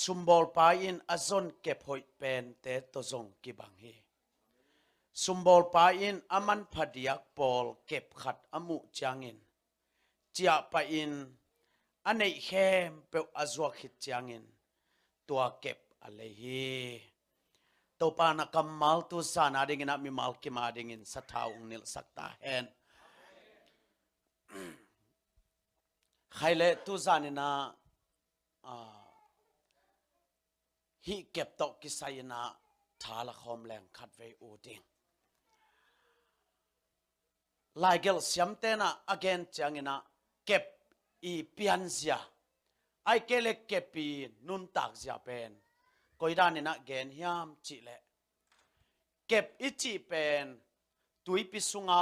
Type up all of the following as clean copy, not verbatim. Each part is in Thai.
sumbol pa in azon kep hoi pen te to zong ki bang hi sumbol pa in aman phadiak pol kep khat amu changin chia pa in anei khem pe azwa khit changin tua kep ale hi to pa na kamal tu sana dingin mi mal ki ma dingin sa thau nil sakta hen khaile tu zanina hi kep to ki sayna thala khom leng khat ve u ding laigel siamtena again changina kep I pianzia ai kele kepi nun tak zia pen koidan na gen hiam chi le kep ichi pen tui pisunga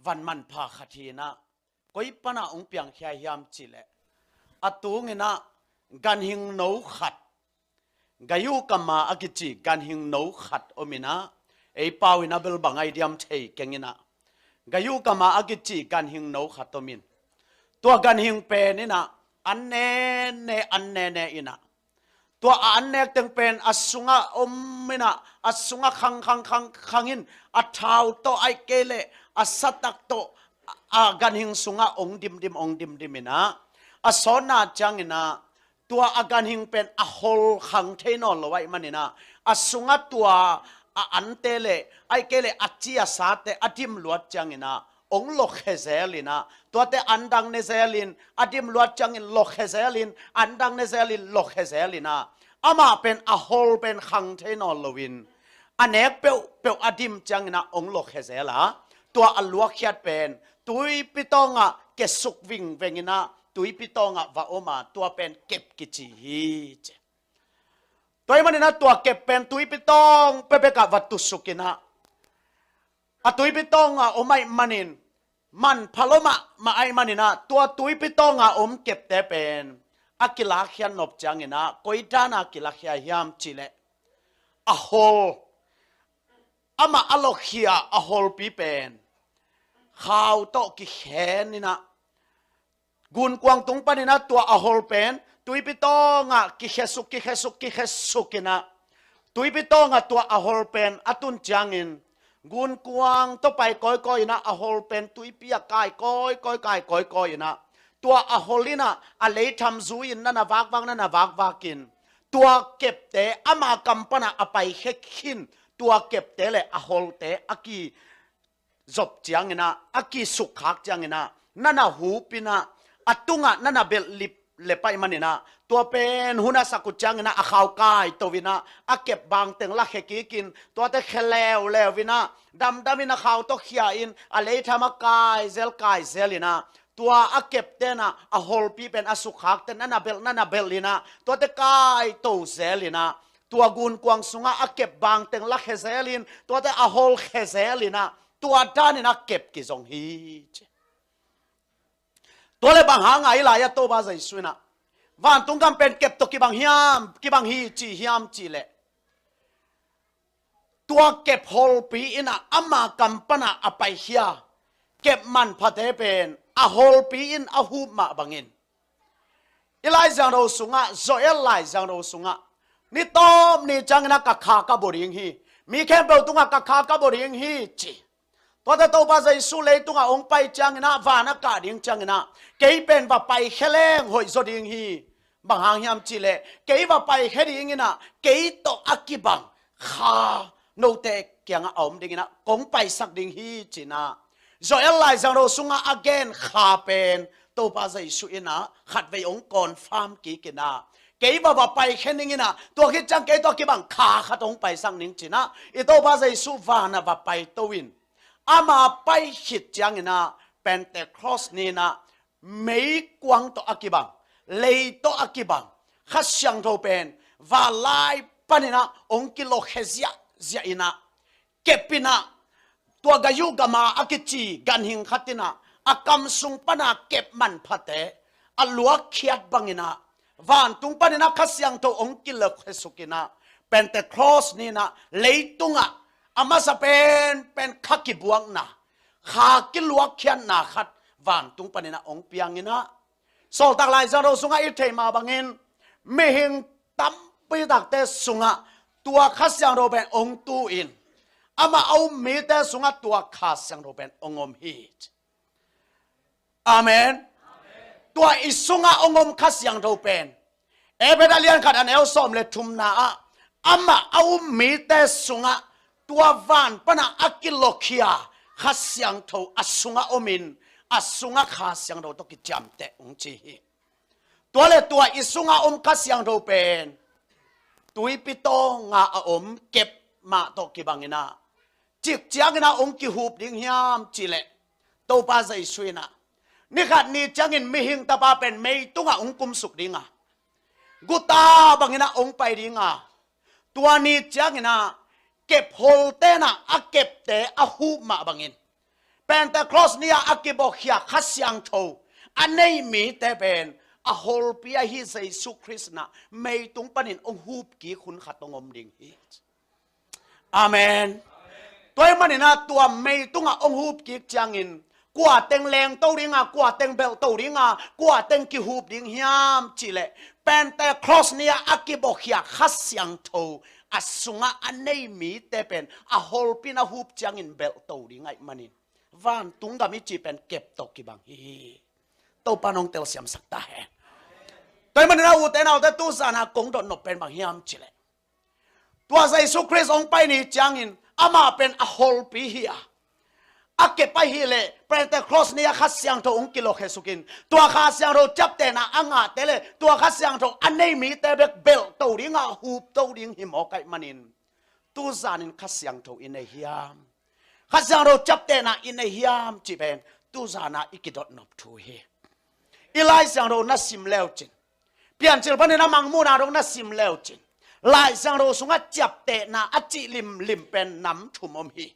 van man pha khathina koi pana ong piang khia hiam chi le atung ina gan hing no khat gayu kama akichi gan hing no khat omina ei pawina bel bangai diam thei kengina gayu kama akichi gan hing no khatomin tua gan hing pen ina anne ne ina tua anne teng pen asunga omina asunga khangin athau to ai kele asatak to gan hing sunga ong dim ina asona changina tua agan hing pen ahol khang theino lowai manina asunga tua antele ai kele achia sate atim luat changina ong lok hezelina tuate andang ne zelin adim luat changin lok hezelin andang ne zelin lok hezelina ama pen ahol pen khang theino lowin anek pe adim changina ong lok hezela tua alua khiat pen tui pitonga kesuk wing vengina tui pitonga va oma tua pen kep kichi hi toy manina tua kep pen tui pitong pepeka vatusukina atui pitonga omai manin man paloma ma ai manina tua tui pitonga kep te pen akila khian nop changina koidana akila khia hiam chile ahol ama alokhia ahol pi pen khaw to ki khenina gun kwang tung panina tua ahol pen tui pitonga ki khesukina tui pitonga tua ahol pen atun changin gun kwang to pai koi na ahol pen tui pia kai koi na tua aholina a lei tham zuin na wak wakin tua kep te ama kampana apai hekhin tua kep te le ahol te aki zop chiangina aki sukhak chiangina nana hupina atunga nana bel lip lepai manina tua pen huna sakuchangina akhaw kai towina akep bang teng la hekikin tua te khelew lewina damina khaw to khia in alei thama kai zelina tua akep tena ahol pi pen asukhak ten nana belina tua te kai to zelina tua gun kwang sunga akep bang teng la hezelin tua te ahol hezelina tua danina kep ki zong hi tua le bang hanga ila ya to ba zai suina van tung kam pen kep to ki bang hi hiam chi le tua kep hol pi ina ama kampana apai hia kep man phate pen a hol pi in a hu ma bangin ilai jang ro sunga zoel lai jang ro sunga ni tom ni changna ka kha ka boring hi mi khem pe tunga ka kha ka boring hi chi toda to ba zai su le tunga ong pai changna vana ka ding changna kei pen va pai kheleng hoi zo ding hi bang hang hiam chi le kei va pai kheding ina kei to akibang kha no te kyang om ding ina kong pai sak ding hi china zoel lai jang ro sunga again kha pen to ba zai su ina khat ve ong kon farm ki kina kei ba pai khening ina to ki chang kei to ki bang kha khatong pai sang ning china I to ba zai su vana va pai to win ama pai hit chang ina Pentecost ni na mei kwang to akibang lei to akibang khasyang tho pen va lai panina ong kilo khezia zia ina kepina tua gayu gama akichi ganhing khatina akam sung pana kep man phate alua khiat bangina van tung panina khasyang tho ong kilo khesukina Pentecost ni na leitunga ama sa pen khaki buang na kha ki luak khian na khat van tung panina ong piangina sol tak lai zaro sunga I thei ma bangin ไม่เห็นตั้มไปตักเตสุงะตัวข้าเสียงเราเป็นองตูอินอามาเอามีเตสุงะตัวข้าเสียงเราเป็นองอมฮีตอาเมนตัวอิสุงะองอมข้าเสียงเราเป็นเอเบดาเลียนขัดอันเอลซอมเลทุมนาอามาเอามีเตสุงะตัววันปนะอักิโลคียข้าเสียงเราอสุงะอมินอสุงะข้าเสียงเราต้องกิจจำเตองจีตัวเลตัวอิสุงะอมข้าเสียงเราเป็นตุยปิโตงาอมเก็บมาตกิบังอินาจิกจังอินาองกิหูบดิ้งยามจิเลตัวป้าใจสวยนะนี่ขัดนี่จังอินมิหิงตาป้าเป็นไม่ตุงาองกุมสุกดิ้งกุตาบังอินาองไปดิ้งตัวนี้จังอินาเก็บโฮลเตนะอาเก็บเตอาหูมาบังอินเป็นแต่ครอสนี่อาเก็บบอกยาขัดยังโตอันนี้มีแต่เป็นอาโฮลปียฮิเซซุคริสนะไม่ตุงปนินองหูบกี่คุณขัดตงอมดิ่งฮิอาเมนตัวมันนี่นะตัวไม่ตุงองหูบกี่จังอินกว่าเต็งแรงโตริงกว่าเต็งเบลโตริงกว่าเต็งกี่หูบดิ่งยามจิเลเป็นแต่ครอสนี่อาเก็บบอกยาขัดยังโตอาสุงะอันนี้มีแต่เป็นอาโฮลปีนาหูบจังอินเบลโตริงไงมันนี่วันตุงกามิจีเป็นเก็บตกิบังฮีตัวปานองเตลเสียมสักตาแหตัวมันน่าอุตนาแต่ตัวสานะกงโดนนเป็นบางยามจิเลตัวใส่สุคริสองไปนี่จังอินอามาเป็นอโฮลปีเฮียอาเก็บไปฮีเลเป็นแต่ครอสเนี่ยข้าเสียงโตองกิโลเฮสุกินตัวข้าเสียงโตจับแต่นะอ่างาเตเลตัวข้าเสียงโตอันนี้มีแต่เบกเบลตัวดิ้งหูตัวดิ้งหิมอไก่มันินตัวสานินข้าเสียงโตอินเฮียมข้าเสียงโตจับแต่นะอินเฮียมจีเป็นตัวสานะอิกิดนบทูเฮอีไลเสียงโตนัสิมเลวจินเปลี่ยนจิลพันธุ์น้ำมังมูนารงนัสิมเลวจินลายสังโรสุงะจับเตนะอจิลิมเป็นน้ำถุมอมฮี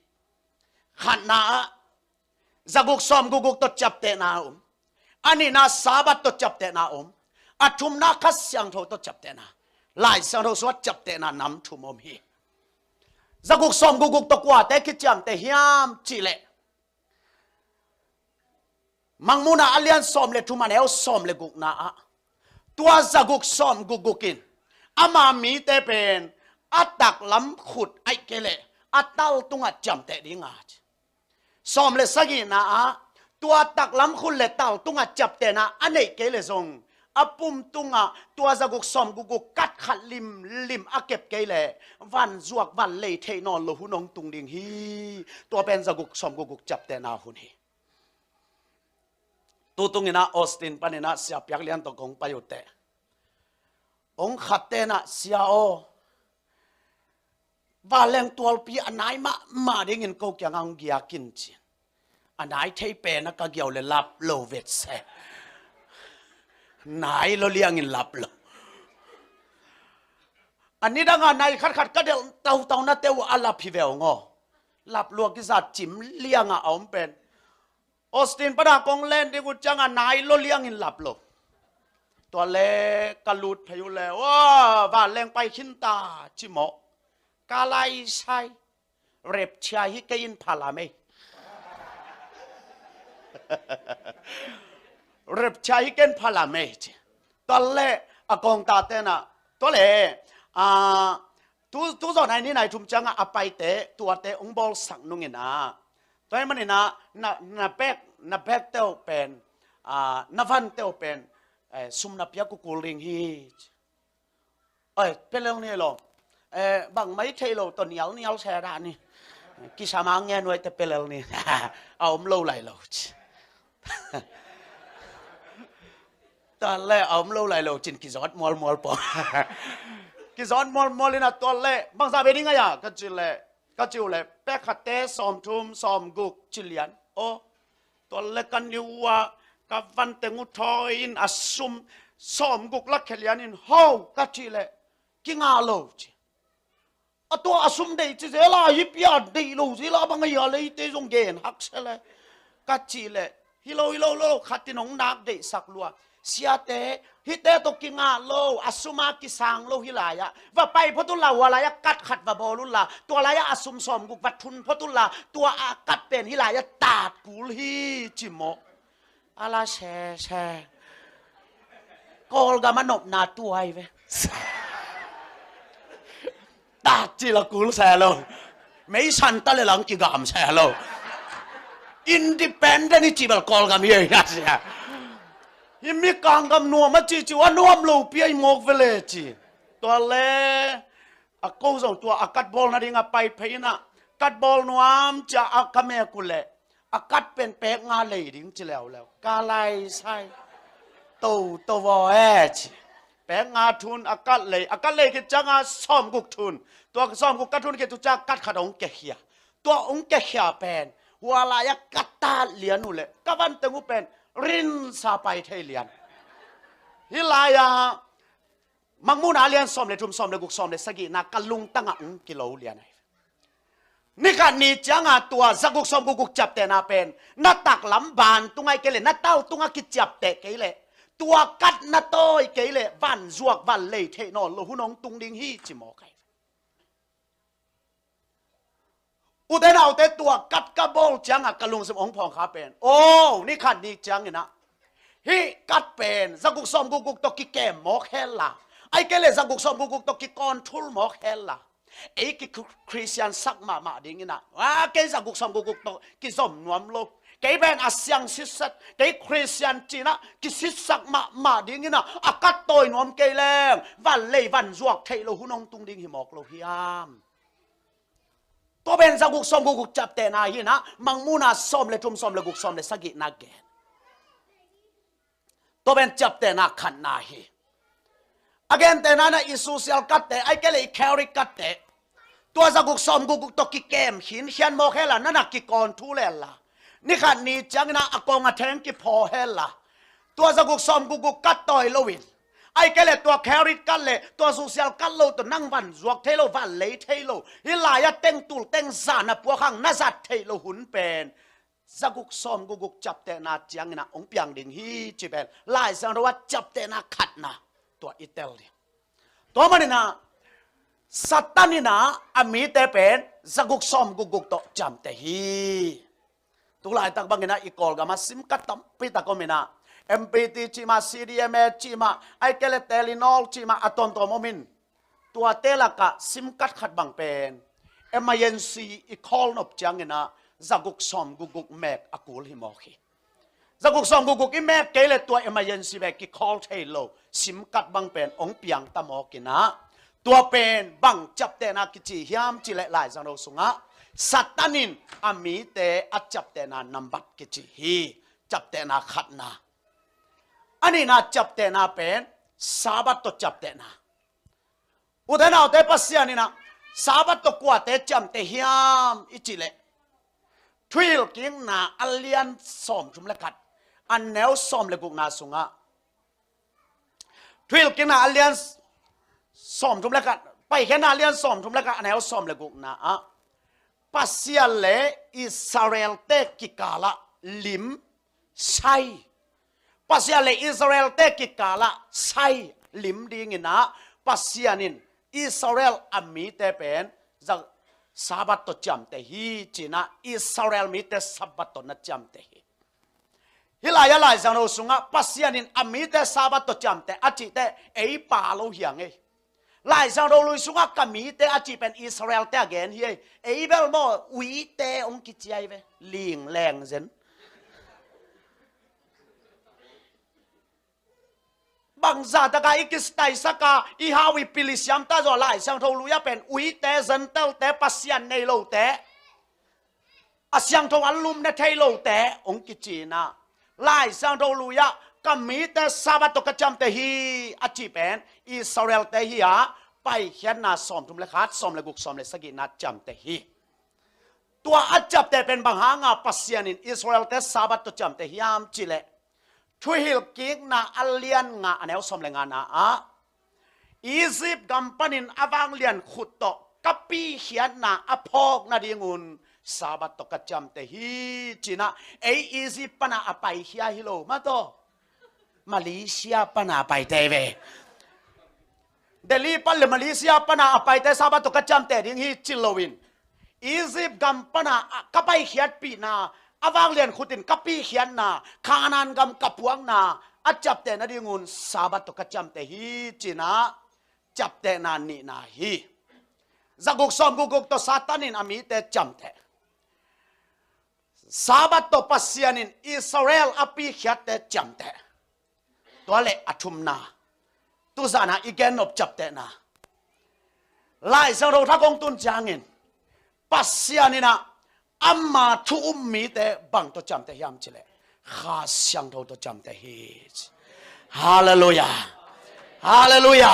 ขันนาจักุกซอมกุกตจับเตนะอันนี้นาสาบัตตจับเตนะอัทุมนาคัสยังโทตจับเตนะลายสังโรสุงะจับเตนะน้ำถุมอมฮีจักุกซอมกุกตกว่าแต่คิดจังแต่ยามจิเลมังมูนาอเลียนซอมเลทุมันเอลซอมเลกุกนาตัวจักุกซอมกุกินอามามีแต่เป็นอัตตักล้ำขุดไอเกเลอัตเต้าตุงจำแต่ดีงาซอมเลสกินะตัวตักล้ำขุดเลเต้าตุงจับแต่นะอันนี้เกเลทรงอปุ่มตุงตัวจักุกซอมกุกัดขัดลิมอาเก็บเกเลวันจวกวันเลยเทนอนโลหุนองตุงดิงฮีตัวเป็นจักุกซอมกุจับแต่นาหุนฮีตัวตุงนะออสตินปานินะเสียบยักเลียนตกงไปอยู่แต่องขัดเตนะเสียโอว่าแรงตัวปีอันไหนมาได้เงินกูยังอังเกียกินจีอันไหนเทเป็นนักเกี่ยวเลยลับโลเวตเซไหนเราเลี้ยงเงินลับโลอันนี้ดังอันไหนขัดก็เดี๋ยวเต่านะเตวอัลลับพิเวลงอลับลวกกิจจิมเลี้ยงเอาเป็นออสตินประดากงเล่นที่กูจังอันไหนเราเลี้ยงเงินลับโลตัวเล็กกระลุดพายุแล้วว่าแรงไปขินตาจิโมกาไลใช้เร็บชายฮิกยินพาลาเมเร็บชายฮิกยินพาลาเมตัวเล็กอากงตาเตนะตัวเล็กตัวส่วนไหนนี่ไหนทุ่มจังไปเตะตัวเตะองบอลสังนุ่งเงินตัวนี้มันนี่นาเป๊กเต้าเป็นนาฟันเต้าเป็นซุมนับยากุกุลิงฮีเป็นเรื่องนี้หรอบางไม่ใช่หรอกตัวเหนียวแช่ด้านนี่กิสามังเงี้ยหน่วยแต่เป็นเรื่องนี้เอาเล่าไหลเราตอนแรกเอาเล่าไหลเราจินกิจวัตรมอลปอกิจวัตรมอลเลยนะตัวแรกบางสาเป็นยังไงก็จิเลยแป๊กขัดเตะซ้อมทุ่มซ้อมกุกจิเลียนโอ้ตัวแรกกันอยู่ว่ากับวันเตnguทอินอสุมซ้อมกุกลักเขลียนินฮาวกัจจิเลกิงาโลจิตัวอสุมเดจิเซลาฮิปยาเดโลจิลาบังยาเลยเตจงเกนฮักเซเลกัจจิเลฮิโลขัดตินงนักเดสักลัวเสียเตฮิเตตกิงาโลอสุมากิสังโลฮิลายะว่าไปพตุลาวอะไรกัดขัดว่าบอลุลาตัวอะไรอสุมซ้อมกุกวัดทุนพตุลาตัวกัดเป็นฮิลายะตาดกุลฮีจิโมอาลาแช่กอลกามันนบนาตัวไอ้เว้大只了古塞喽，没产得了人几个암塞喽，independent 你只不过咁樣呀是啊，因為剛咁挪嘛只就挪路邊莫回來只，ตัวเล่อะกูส่งตัวอากัดบอลนะดิงาไปเพยนะกัดบอลนวมจะอาคาเมกุเล่อากัดเป็นเป๊กงาเลยดิ้งจิแล้วกาไลใช่ตัวเอชแปลงาทุนอากัดเลยคือจังอาซ้อมกุกทุนตัวซ้อมกุกกัดทุนคือตัวจักกัดขัดองเกียตัวองเกียเป็นหัวลายกัดตาเลียนุเลยกวันตึงอุเป็นรินซาไปเทเลียนฮิลายามังมูนาเลียนซ้อมเลยทุ่มซ้อมเลยกุกซ้อมเลยสกีนักกัลุงตั้งกิโลเลียนนี่กันนี่จังอาตัวสักกุกซ้อมกุกจับแต่นาเป็นนัดตักลำบานตุงไอเกลนัดเต้าตุงอากิจับแต่เกลตัวกัดนาโต้เกลวันจวกวันเลยเทนอนโลหุนองตุงดิงฮีจิโมไกอุเทนเอาแต่ตัวกัดกระโบลจังอะกระลุงสมองพองขาเป็นโอ้นี่ขันนี่จังนะฮีกัดเป็นสักกุกซ้อมกุกตกิแกมหมอกเฮล่ะไอเกลสักกุกซ้อมกุกตกิกอนทุลหมอกเฮล่ะไอ้กิคริสเตียนสักมาดิ่งนะว่าเกสักกุกซ้อมกุกตกิซ้อมนวมโลเกเป็นอาเซียนสิสัตเกคริสเตียนจีนะกิสิสักมาดิ่งนะอากัดโตยนวมเกลงวันเลยวันจวกเทโลหุนองตุงดิ่งหิมอกโลฮิยามตัวเป็นสักกุกซ้อมกุกจับแต่นาฮีนะมังมูนาซ้อมเลยทุ่มซ้อมเลยกุกซ้อมเลยสกินาเกนตัวเป็นจับแต่นาขันนาฮีagain แต่นานะอิสุเซียลกัดแต่ไอเกเลยแคริกัดแต่ตัวสักกุกซ้อมกุกตกิเกมหินเขียนโมเฮล่ะนั่นนักกิกรทุเลล่ะนี่ขันนี้จังนะอากงอาแทงกิพอเฮล่ะตัวสักกุกซ้อมกุกกัดต่อยโลวินไอเกเลยตัวแคริกัดเลยตัวสุเซียลกัดโลตัวนั่งวันจวกเทโลวันเลยเทโลฮิลายะเต็งตุลเต็งซานะพวกข้างน่าจัดเทโลหุ่นเป็นสักกุกซ้อมกุกจับแต่นาจังนะองเปียงดิ่งฮีจีเป็นลายสังรวัดจับแต่นาขัดนะตัวอิตาลีตัวมันนะสัตตานี่นะอามีแต่เป็นสักกุกซ้อมกุกโตจำแต่ฮีตุลายตักบังนะอีกอลกามาซิมกัดตั้มปีตะก็มีนะ MPT จีมา CDMA จีมาไอเกลเทลินอลจีมาอะตอมตัวโมมินตัวเตลักะซิมกัดขัดบังเป็น emergency อีกอลนบจังนะสักกุกซ้อมกุกแมกอากูลฮิมอคีสักกุกซ้อมกุกอีแมกเกลตัว emergency แบกอีกอลเทโลซิมกัดบังเป็นองเปียงตะมอกินะตัวเป็นบังจับแต่นากิจิฮิมจิเลหลายสังเราสุงะสัตตานินอามีแต่อัจับแต่นานัมบัดกิจิฮีจับแต่นาขัดนาอันนี้นาจับแต่นาเป็นสาบัตตจับแต่นาอุทนาแต่ปัสยานี่นะสาบัตตกว่าแต่จำแต่ฮิมอิจิเลทวิลกิงนาอัลเลียนสอมจุมเลกัดอันแนวสอมเลกุกนาสุงะทวิลกิงนาอัลเลียนสอมจุมเลกัดไปแค่นาเลียนสอมจุมเลกัดอันแนวสอมเลกุกนาปัสยาเลอิสราเอลเตกิกาละลิมไซปัสยาเลอิสราเอลเตกิกาละไซลิมดีงินะปัสยานินอิสราเอลอามีเตเป็นจากสาบัตตจำเตฮีจีนะอิสราเอลมีเตสาบัตตนัดจำเตฮีฮิลายาลายจังเราสุงะปัสยานินอามีเตสาบัตตจำเตอาจิเตเอปาโลเฮียงเอลายจังเราลุยสุงะกามีเตอาจิเป็นอิสราเอลเตอเกนเฮียเอเบลโมวีเตองกิจใจเวลิงแรงเซนบางซาตะกาอิกิสไตสักาอิฮาวิปิลิสยามตาจอลายสังทลุยเป็นอุยเตเซนเตลเตปัสยันในโลเตอาสังทอัลลุมในเทโลเตองกิจีนาลายสังทลุยก็มีแต่ซาบัตตกจำเตฮีอาจีเป็นอิสราเอลเตฮีอาไปเขียนนาสอมทุมเลขาดสอมเลกุกสอมเลสกินาจำเตฮีตัวอาจับเตเป็นบางหางาปัสยันินอิสราเอลเตซาบัตตจำเตฮียามจิเลช่วยฮิลกิกนาอัลเลียนงาอันเอลสมเลงานาอียิปต์กัมปนินอวังเลียนขุดโตกับปีเขียนนาอพอกนาดีงุนสาบัตตกจำเตฮีจีนะอียิปต์ปนาอไปเฮียฮิโลมาโตมาเลเซียปนาไปเตเวเดลีปัลเลมาเลเซียปนาอไปเตสาบัตตกจำเตดิงฮีจิโลวินอียิปต์กัมปนากับไปเขียนปีนาอวังเลียนขุดินกับปีเขียนนาคานานกำกับพวงนาอาจับแต่นาดีงุนสาบัตตกจำแต่ฮีจีนะ จับแต่นานนี่นาฮีจักกุกซ้อมกุกตัวซาตานินอามีแต่จำแต่ซาบัตตัวปัสยานินอิสราเอลอภิเขียแต่จำแต่ตัวเละอัทุมนาตุจานาอีแกนอบจับแต่นาไล่สังเราทักองตุนจางเงินปัสยานินะอัมมาทุมมีแต่บังตัวจำแต่ยามจิเลข้าเสียงเราตัวจำแต่ฮีฮาเลลูยาฮาเลลูยา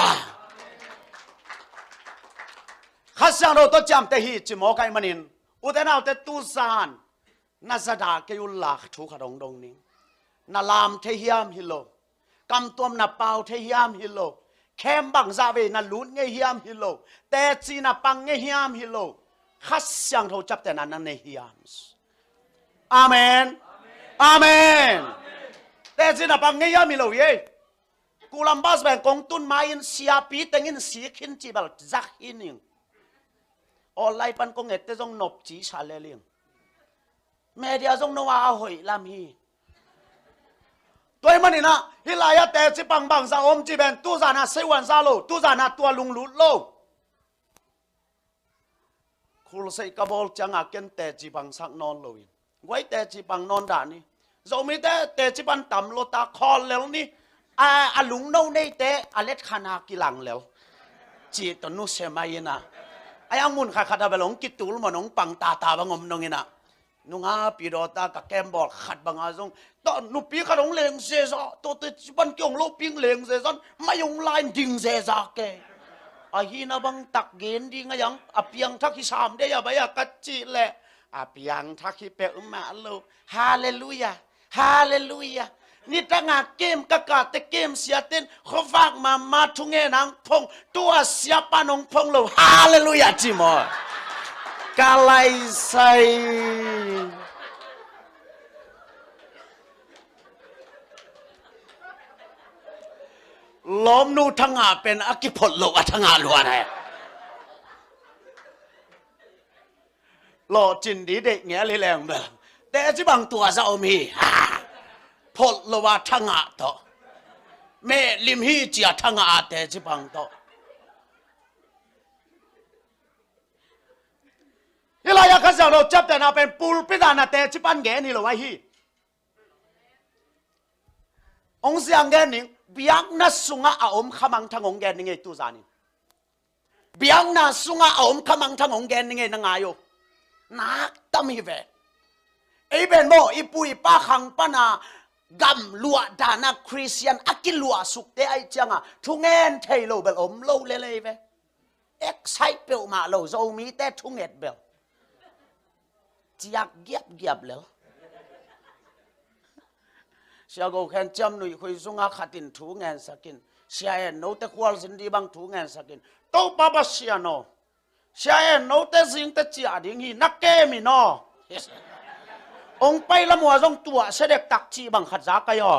ข้าเสียงเราตัวจำแต่ฮีจิโมกไอมันินอุตนาแต่ตุจานนาซาดาเกยุลลักทุกขดงดงนี้นาลามเทียมฮิโลกำตัวนาเปาเทียมฮิโลเข้มบังซาเวนาลุนเงียมฮิโลแต่จีนาปังเงียมฮิโลข้าเสียงเราจับแต่นั้นในฮิยามอาเมนอาเมนแต่จีนาปังเงียมฮิโลเย่กูลำบากแบบกงตุนมาอินเสียปีแต่งินสีขินจีบลจักอินิงออนไลน์ปันกงเอตเตจงนบจีชาเลลิงเมียจงนัวหอยลำฮีตัวมันนี่นะฮิลายาแต่จีบังบังซาอมจีเป็นตุจานาเซวันซาโลตุจานาตัวลุงลุดโลคุลเซกบอลจังอาเกนแต่จีบังสักนอนโลวินไว้แต่จีบังนอนด่านี่เราไม่แต่จีบังต่ำโลตาคอลแล้วนี่อาลุงโน่ในแต่อเล็ดขนากิลังแล้วจีตนุเสมายินะไอ้ยังมุนขาดาเบลงกิตุลมันงปังตาบังอมนงินะนุ่งอาปีรอตากับแกมบอลขัดบังอาจงตอนนุปีขนมเลงเสียซะตัวติดบันเกี่ยงโลปิงเลงเสียซะไม่ยงไลน์ดิ่งเสียซะแกอาฮีนาบังตักเกนดิ่งยังอภิยังทักที่สามได้ยาใบกัจจิแหละอภิยังทักที่เปอุมาโลฮาเลลูยาฮาเลลูยานี่ตั้งเกมกะกะแต่เกมเสียเต้นเขาฝากมาทุงเงนังพงตัวเสียปานงพงโลฮาเลลูยาจิมอกาไลไซล้อมนูทั้งอาเป็นอากิพลโลกทั้งอาล้วนไงหล่อจินดีเด็กเงี้ยเลยแรงแบบแต่ที่บางตัวจะเอามีพลโลวาทั้งอาต่อแม่ลิมฮีจีทั้งอาแต่ที่บางต่อเวลาอยากจะเราจับแต่นาเป็นปูลพิดานาแต่ที่ปันแกนี่หรอวะฮีองเสียงแกนี่เบียงน่าสุงอาอมขมังทางองแกนี่ไงตุจานี่เบียงน่าสุงอาอมขมังทางองแกนี่ไงนางอายุนักตมีเวไอ้เป็นโมอีปุยป้าขังปนากำลัวดานาคริสเตียนอากิลัวสุกเตไอจังอ่ะทุงเงินเทโลเบลอมโลเลยเวเอ็กไซเปลมาโลโซมีแต่ทุงเงินเบลจีกเกียบเลยเสียกูแค่จำหนุ่ยคุยสุงอาขัดินทุงเงินสักินเสียเอ็นโนเตควอลสินดีบังทุงเงินสักินโตป้าบัสเสียโนเสียเอ็นโนเตสิงเตจีอาดิ่งฮีนักเกมิโนองไปละมัวจงตัวเสด็จตักจีบังขัดจากกยอ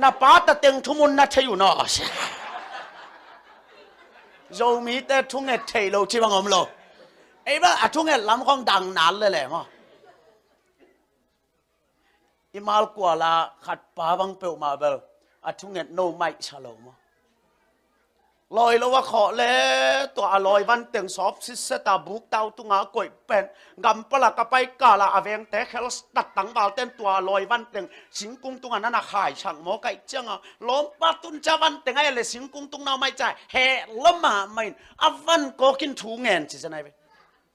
นาป้าตะเต็งทุมุนนาเทอยู่นอเรามีแต่ทุงเงินเทโลจีบังอมโลไอ้บ้าทุงเงินล้ำของดังนานเลยแหละมั้งอิมาลกว่าละขัดป้าบังเปลมาเบลทุงเงินโนไม่ฉลองมั้งลอยแล้วว่าขอเลยตัวลอยวันเต็งซอฟซิสตาบุกเตาตุงากวยเป็นกำปลากไปกาลาอเวงแต่แค่ตัดตังบาลเต็มตัวลอยวันเต็งสิงกุงตุงนั้นน่ะขายช่างหมอไก่เจ้าล้มปาตุนจาวันเต็งไอ้เลยสิงกุงตุงน่าไม่ใจเฮล้มมาไม่อวันก็กินถูเงินสิจะไหนไป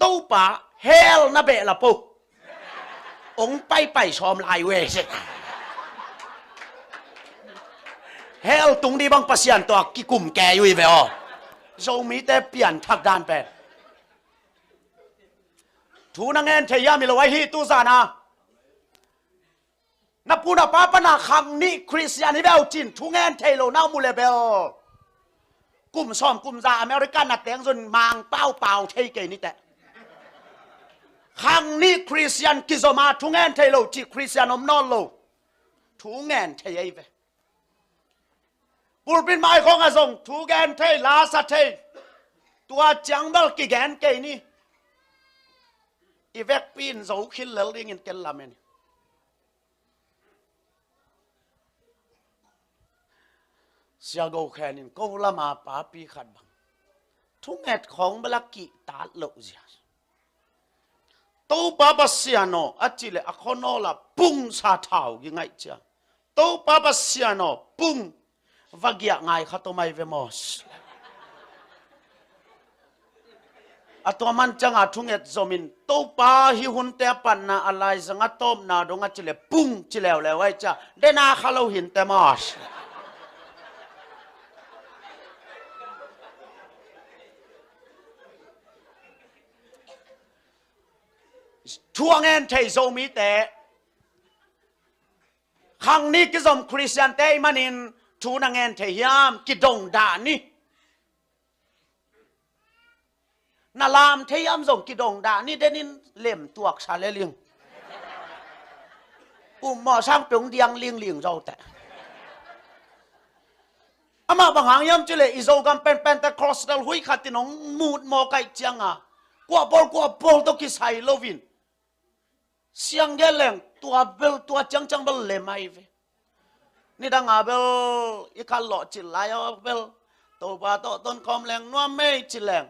ตู้ป่าเฮลน่ะเบะละปุ๊องไปชอมลายเวสิเฮลตุงดีบังปัสยันตัวกิกุมแกอยู่อีเวอเรามีแต่เปลี่ยนทักด้านไปทูนังเงินเทียมิลไว้ฮีตุซานานับปูนับป้าปนาคังนี่คริสเตียนนี่เบลจินทูเงินเทโลนามูเลเบลกุมซ้อมกุมซาอเมริกันนัดแต่งจนมางเป้าเทเกนี่แต่คังนี่คริสเตียนกิโซมาทูเงินเทโลจิคริสเตียนอมนอลโลทูเงินเทียเวปูลเป็นไม้ของอาทรงทูแกนเทลาสัตเทตัวจังเบลกิแกนเกนี่อีเวกปีนโซคิลเลลดิงินเกลลาเมน เสียกูแค่นี้กูละมาป้าปีขัดบังทุกเม็ดของเบลักกิตาโลเสียตู้ป้าบัสเซียโนอัจจิเลอคอนอละปุ้งซาเท้ายังไงเจ้าตู้ป้าบัสเซียโนปุ้งวักยะไงข้าตัวไม่เวมอสอัตัวมันจังอาทุงเอ็ดจอมินตู้ป้าฮิหุนเตปันนาอะไรสังต้มนาดงอัจจิเลปุ้งจิเลวเลวไว้จ้าเดนาข้าเราหินเตมอสทั่วเงินเทโซมีแต่ครั้งนี้กิจมคริสเตียนเตมันินทูนังเงินเทียมกิดงดานี่นาลามเทียมส่งกิดงดานี่เดนินเล่มตัวชาเลลิงหมอช่างเปียงเดียงลิงลิงเราแต่อามาบางหางยามเจเลอิโซกันเป็นแต่ครอสเดลหุยขัดตินงมูดหมอไก่เจียงอ่ะกว่าบอลต้องกิใส่โลวินเสียงเยลงตัวเบลตัวจังเบลเลไม่เวนี่ดังอาเบลอีกขันหล่อจิลายเบลตัวบ้าตัวต้นคอมแรงนัวไม่จิแรง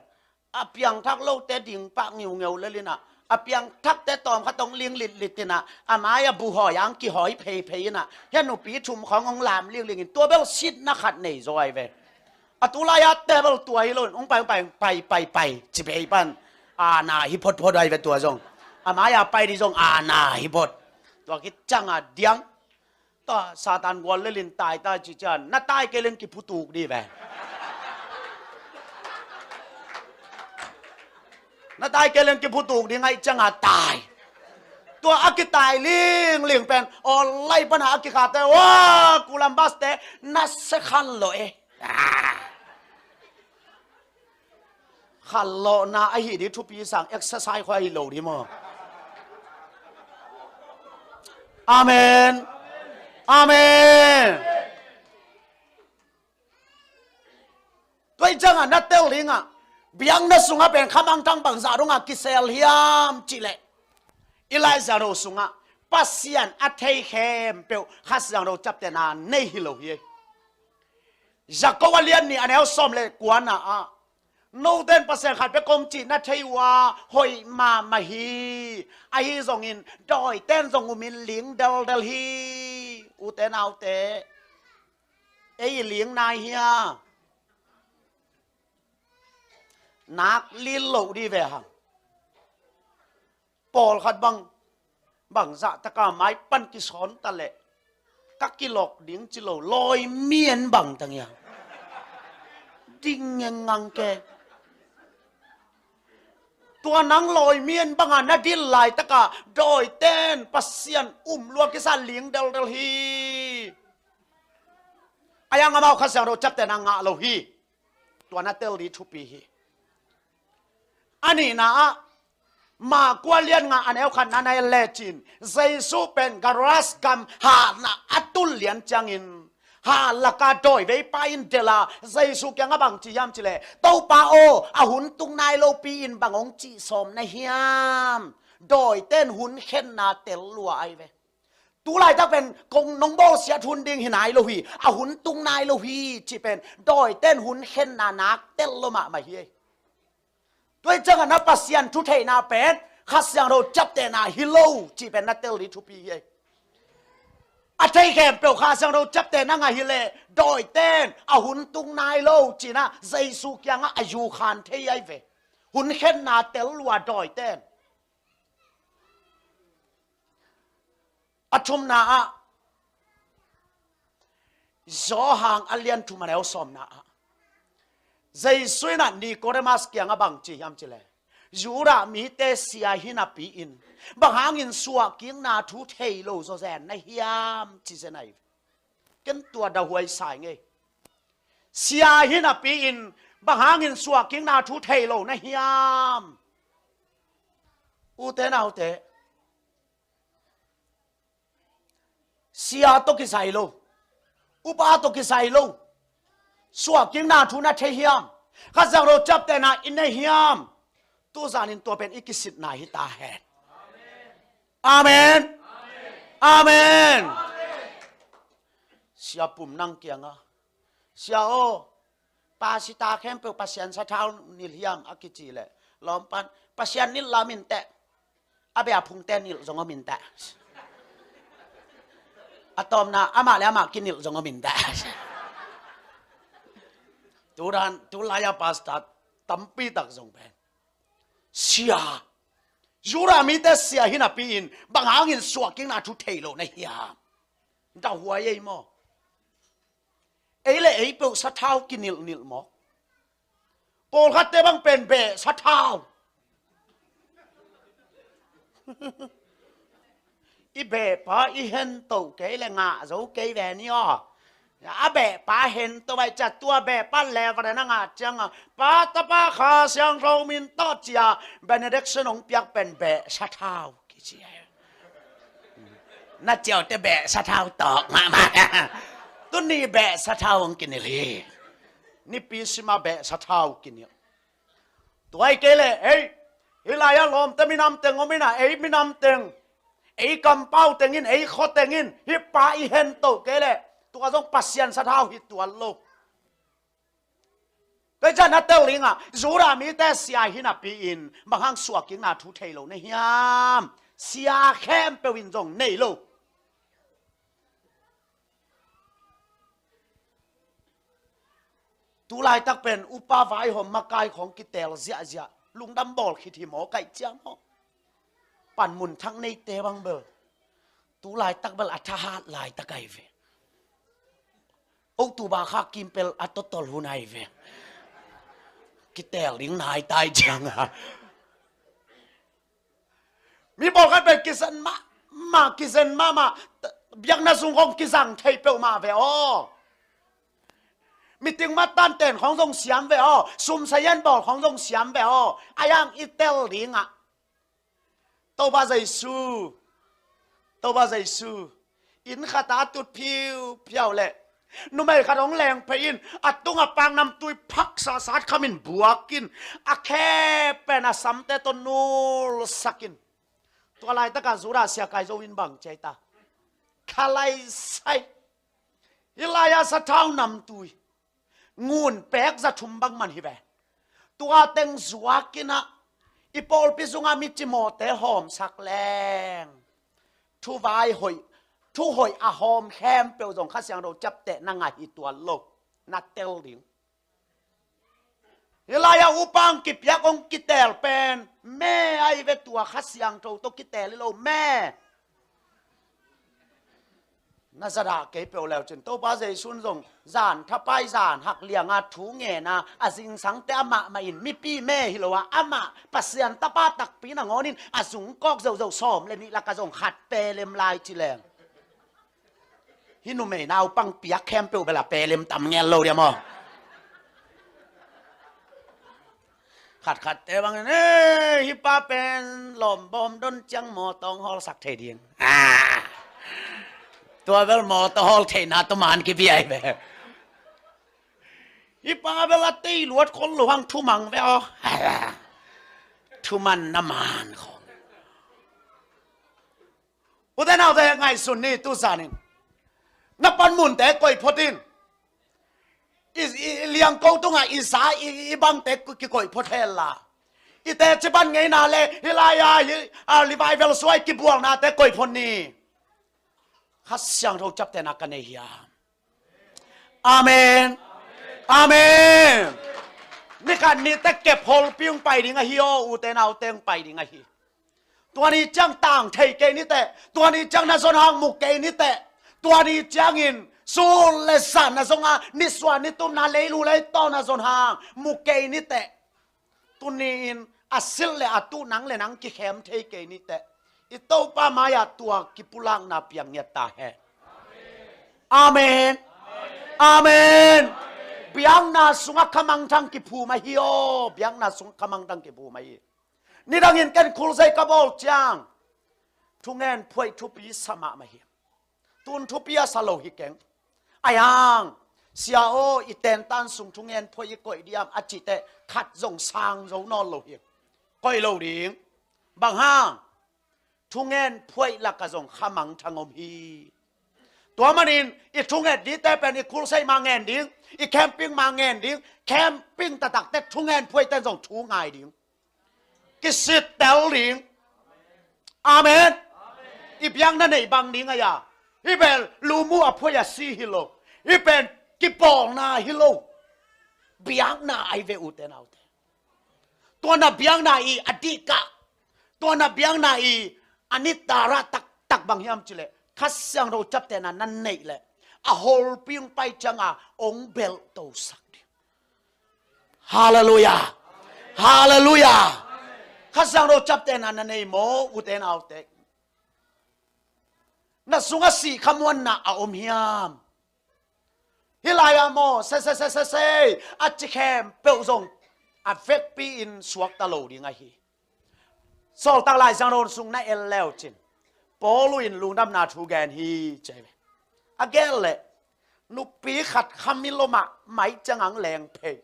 อาเปียงทักโลเตดิ่งปากเงียวเลยนะอาเปียงทักเตตอมเขาต้องเลี้ยงลิดนะอามายบุหอยังกี่หอยเพยนะยันหนูปีชุมขององลามเลี้ยงตัวเบลชิดนักขัดในซอยเวอตุลายาเตเบลตัวฮิโลนองไปจิเปย์ปันนาฮิพดไอเวตัวจงอามายาไปดิจงนาฮิพดตัวคิดจังเดียงต่อซาตานวอลเลลินตายจิจันน่าตายเกลินกิพุตูกดีแบน่าตายเกลินกิพุตูกดีไงจังตายตัวอากิตายเลี้ยงเป็นออนไล่ปัญหาอากิขาแต่ว่ากูลัมบัสเตนัสขันโลขันโลนาไอหิดิทุปีสั่งเอ็กซ์ไซส์ควายโลดีมั้งอาเมนอาเมนตัวจังนัดเตลลิงเบียงนัดสุงเป็นคำอังตังบังซารงกิเซลฮิยามจิเลอิไลซาโรสุงปัสยันอัตเทเคมเปลขัสยังเราจับแต่นาเนฮิโลเฮจากกวาเลียนนี่อันนี้สมเลยกวนโนเดนภาษาขัดไปกรมจีนนัทยว่าหอยมาฮีไอฮีส่งอินดอยเต้นส่งอุมินหลิงเดลฮีอุเตนเอาเตไอหลิงนายเฮียนักลิลโลดีเวฮะปอลขัดบังจะตะกาไม้ปั้นกิสอนตะเละกักกิโลดิ้งจิโลลอยเมียนบังตั้งอย่างดิ้งยังงังแกตัวนังลอยเมียนบางอันน่าดินไหลตะกะโดยเต้นปัสเซียนลวกกิสานเลี้ยงเดลฮีอายังมาเอาข้าเสียงเราจับแต่นางะโลฮีตัวนัดเตลลีทุปีฮีอันนี้นะมากว่าเลียนงาอันเอลขันนันในเลจินเซซูเป็นกรัสกัมหานะอัตุลเลียนจังอินฮาลักาโดยเวปาอินเดลาเซซูแกงบังจียามจิเลโตปาโออาหุนตุงนายโลปีอินบังองจีสมในเฮียมโดยเต้นหุนเข็นนาเตลลัวไอเวตูไลถ้าเป็นกงนงโบเสียทุนดิ่งหินายโลฮีอาหุนตุงนายโลฮีจีเป็นโดยเต้นหุนเข็นนานักเตลโลมาเฮียด้วยจังนับปัสยันทุเทนาเป็ดข้าเสียงเราจับแต่นาฮิโลจีเป็นนัตเตลลีทุปีเยอาทิตย์แคมเปล่าข้าเสียงเราจับแต่นางฮิเลโดยเต้นอาหุนตุงนายโลจีนะใจสุกยังอายุขันเทียเวหุนเข็นนาเตลวัวโดยเต้นอาชุมนาจอหางอเลียนทุมาแล้วสมนาใจสวยนันนี่ก็ได้มาสเกียงบังจียามจิเลยูรามีเตเสียหินาปีอินบางหางอินสัวกิงนาทุเทโลโซแซนในยามจีเซนัยกันตัวดาวหวยสายไงเสียหินาปีอินบางหางอินสัวกิงนาทุเทโลในยามอุเตนาอุเตเสียตกิไซโลอุปาตกิไซโลสัวกิงนาทุนาเทียมข้าจะเราจับแต่นาอินในเฮียมตัวจานินตัวเป็นอิกิสิทธิ์นาฮิตาแหนอาเมนอาเมนเสียปุ่มนั่งเกียง เสียโอปาสิตาเข้มเปิลปัสยันสะเท้านิลยามอากิจีเลยล้อมปันปัสยันนิลลามินเตะอาเบียพุงเตนิลจงมินเตะอะตอมนาอามาแล้วมากินนิลจงมินเตะตุลายาปาสตาตัมปีตักจงเป็นเสียยูรามิเตเสียหินาปีนบางหางินสวกิงนาทุเทโลในยามดาวหัวยัยมอเอเลเอเปิลสะเท้ากินนิลมอโปลคัดเตบังเป็นเบะสะเท้าอีเบะป้าอีเห็นโตเกลงะโจเกยแวนี่อ๋ออาเบะป้าเห็นตัวไปจัดตัวเบะป้าเลวอะไรนั่งอาจังอ่ะป้าตาป้าขาเสียงเรามินต่อจียเบเนเด็กสนงเปียกเป็นเบะสะเท้ากี่เจียน่าเจียวแต่เบะสะเท้าตอกมาตัวนี้เบะสะเท้ากินเลยนี่ปีสิมาเบะสะเท้ากินเนี่ยตัวไอ้เกลเอ้ยฮิลายาลมแต่ไม่นำเต็งก็ไม่น่ะเอ้ยไม่นำเต็งเอ้ยกำเป้าเต็งอินเอ้ยขดเต็งอินฮิปาอีเห็นโตเกลตัวต้องปัสยันสะเท้าฮิตัวโลกก็จะนัดเตลิงอ่ะจูรามีแต่เสียหินาปีอินบางครั้งสวกิงนาทุเทโลในยามเสียเข้มเปวินจงในโลกตุลายตักเป็นอุปาไว้หอมมากายของกิเตลเสียเสียลุงดำบอลคิดที่หมอไก่เจ้าหมอปั่นมุนทั้งในเตบังเบอร์ตุลายตักเบลอัฐาลายตะไกเวโอตูบาคากิมเปลอัตตอลหุนายเวกิเตลลิงนายตายจังอะมีบอกกันเป็นกิสันมากิสันมาเบียงนาซุงของกิสังไทยเปลมาเวอมีติงมาตันเต้นของทรงเสียมเวอซุมไซยันบอกของทรงเสียมเวออายังอิเตลลิงอะโตบาใจสู้อินขาตาตุดพิวเพียวเละนุ่มไอ้ขาของแรงไปอินอัดตุงอัปางนำตุยพักสาสาดขมินบัวกินอะแค่เป็นอาสัมเตตนูลสักินตัวลายตะการสุราเสียกายโจวินบังใจตาขลายใส่ฮิลายาสะเท้านำตุยงูนแปกจะทุ่มบังมันฮิเวตัวเต็งสวากินะอีปอลพิสุงามิจิโมเตหอมสักแรงทุวายหอยทุหอยอาหอมแคมเปียวจงข้าเสียงเราจับเตะนางอีตัวโลกนัดเตลดิงเวลาอุปังกิบยักองกิเตลเป็นแม่ไอเวตัวข้าเสียงเราต้องกิเตลโลแม่น่าจะด่าเก็บเปียวแล้วจนโตป้าใจชุนจงจานถ้าไปจานหักเลียงอาถูเงนะอาสิงสังเตอามามาอินมีปีแม่ฮิโลวะอามาปัสยันตาป้าตักปีนางอนินอาสุงกอกเจ้าซ้อมเลยนี่ละกะจงขัดเปเลมลายจีแรงฮินุเมนาวปังเปียกแคมเปียวเวลาเปเลมตำเงี้ยโลเดียมอขัดเตบังเนี่ยฮิปาเป็นหล่อมบอมดนจังหมอตองฮอลสักเทเดียงตัวเวลมอตฮอลเทนาตมานกิบีไอเวฮิปาเวลตีหลวดคนหลวงทุมังเวอทุมันน้ำมันของอุตส่าห์แต่ยังไงสุนนี่ตุสานินนับปันมุนแต่ก่อยพอดินเลี้ยงกูตุงอ่ะอีสาอีบังแต่ก่อยพอเทลล่ะอีแต่จะบันไงนาเลยฮิลายาลิบายเวลสวยกิบวงนาแต่ก่อยพอนี่ข้าเสียงเราจับแต่นักกันเฮียอาเมนอาเมนนี่การนี้แต่เก็บพอลปิ้งไปดิงะฮิโออุเตนเอาเต็งไปดิงะฮิตัวนี้จังต่างเทเกนี่แต่ตัวนี้จังนาซอนหางมุกเกนี่แต่ตัวนี้จังอินสูเลสันนาซงอานิสวานิตุนาเลลูเลยต้อนาซอนหางมุกเกนี่แต่ตัวนี้อินอาศิลเลอตุนังเลนังกิเข้มเทเกนี่แต่อิโตปามายาตัวกิปุลังนาเปียงเนตาเฮอาเมนอาเมนเปียงนาสุงขมังทังกิภูมาฮิโอเปียงนาสุงขมังทังกิภูมาฮินี่ดังเห็นกันคุลใจกบอลจังทุงเงินพวยทุปีสมามาฮิตุนทุปีสโลหิเกงอายังเสียโออิเตนตันสุงทุงเงินพวยก่อยเดียมอจิเตขัดจงสางจงนอนโลหิก่อยโลดิงบางห้างทุงเงินพวยลักกะจงขมังทางอมฮีตัวมันอินอีทุงเงินดีแต่เป็นอีคุลใจมาเงินดิง อีแคมปิ้งมาเงินดิ้งแคมปิ้งตะตักแต่ทุ่งเงินพวยแต่ส่งทุ่งไงดิ้งกิสิตเตลดิ้งอาเมนอีเพียงนั่นไอ้บางดิ้งอะยาอีเป็นลูมูอพวยซีฮิโลอีเป็นกิปองนาฮิโลเบียงนาไอเวอุเตนเอาเตตัวน่ะเบียงนาอีอดีกะตัวน่ะเบียงนาอีอันนี้ตาระตักบางยามจิเลคัสยังเราจับแต่นั้นนี่แหละอะโฮลปิ้งไปจังอ่ะองเบลโตสักดิฮาเลลูยาฮาเลลูยาคัสยังเราจับแต่นั้นนี่โมอุเตนเอาเตน่ะสุงสีคำวันน่ะอมยามฮิลายาโมเซอัจจิแคมเปิลซงอัดเฟกปีอินสวกตะโลดีไงฮีโซลตั้งหลายจังโรนสุงน่ะเอลเลวจินปอลุอินลุงดำนาทูแกนฮีใจไหมอเกลเลยนุปีขัดคามิโลมาไม่จังหังแรงเพย์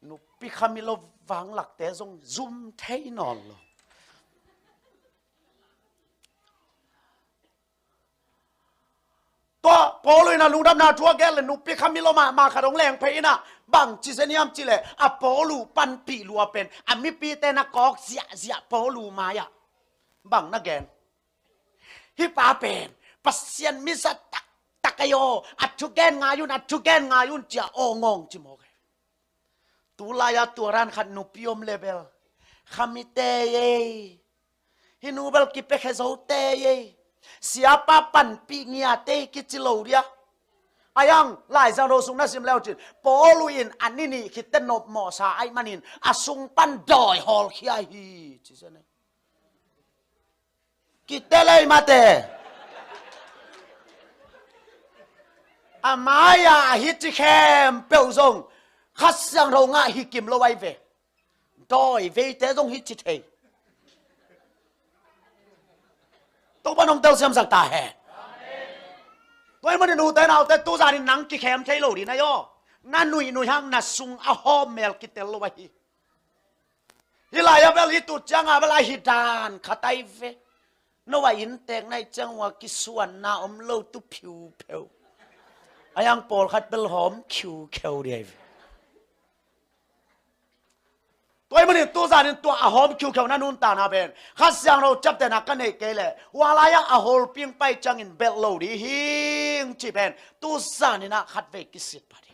นุปีคามิโลวังหลักแต่ทรงซุ่มเทนอนเลยตัวปอลุอินลุงดำนาทูแกนเลยนุปีคามิโลมาขัดองแรงเพย์นะบังจิเซนิยมจิเลยอะปอลูปันปีลัวเป็นอะมิปีเตนักกอกเสียปอลูมายะบังนักแกนฮิปาเป็นปัสเซียนมิสตักโยอัดชุแกนงายุนจะโองงจิโมกตุลายาตัวรันขัดนุปิอมเลเบลขมิเตยฮินูเบลกิเปเคโซเตยsiapa pan pi ngia te kichilo dia ayang lai sang ro sung na sim leo chin poluin anini khiten nop mo sa ai manin asung pan doi hol khia hi chi se ne kitelei mate amaya hit kem pel zong khas sang ro nga hi kim lo wai ve doi ve te zong hit chi thei tôi bắt ông tao xem giặc tà hè tôi mới đi tới nào tới tu gia đình nắng cái khem thấy lẩu đi này yo na nui hang na sung a hom mel kitel lo vậy hilai abel itu chang abel hidan khatai ve no wa in tek nai chang wa ki suan na lo tu phiu pheu ayang pol khat bel hom khiu kheu đi tôi mới tu gia đình tu a hom khiu kheu na nun ta na ben khát sang đâu chấp tên cái này cái lệ wala yang a hol ping pai chang in bel lo đi hing chi ben tu gia đình na khát về kisit pa đi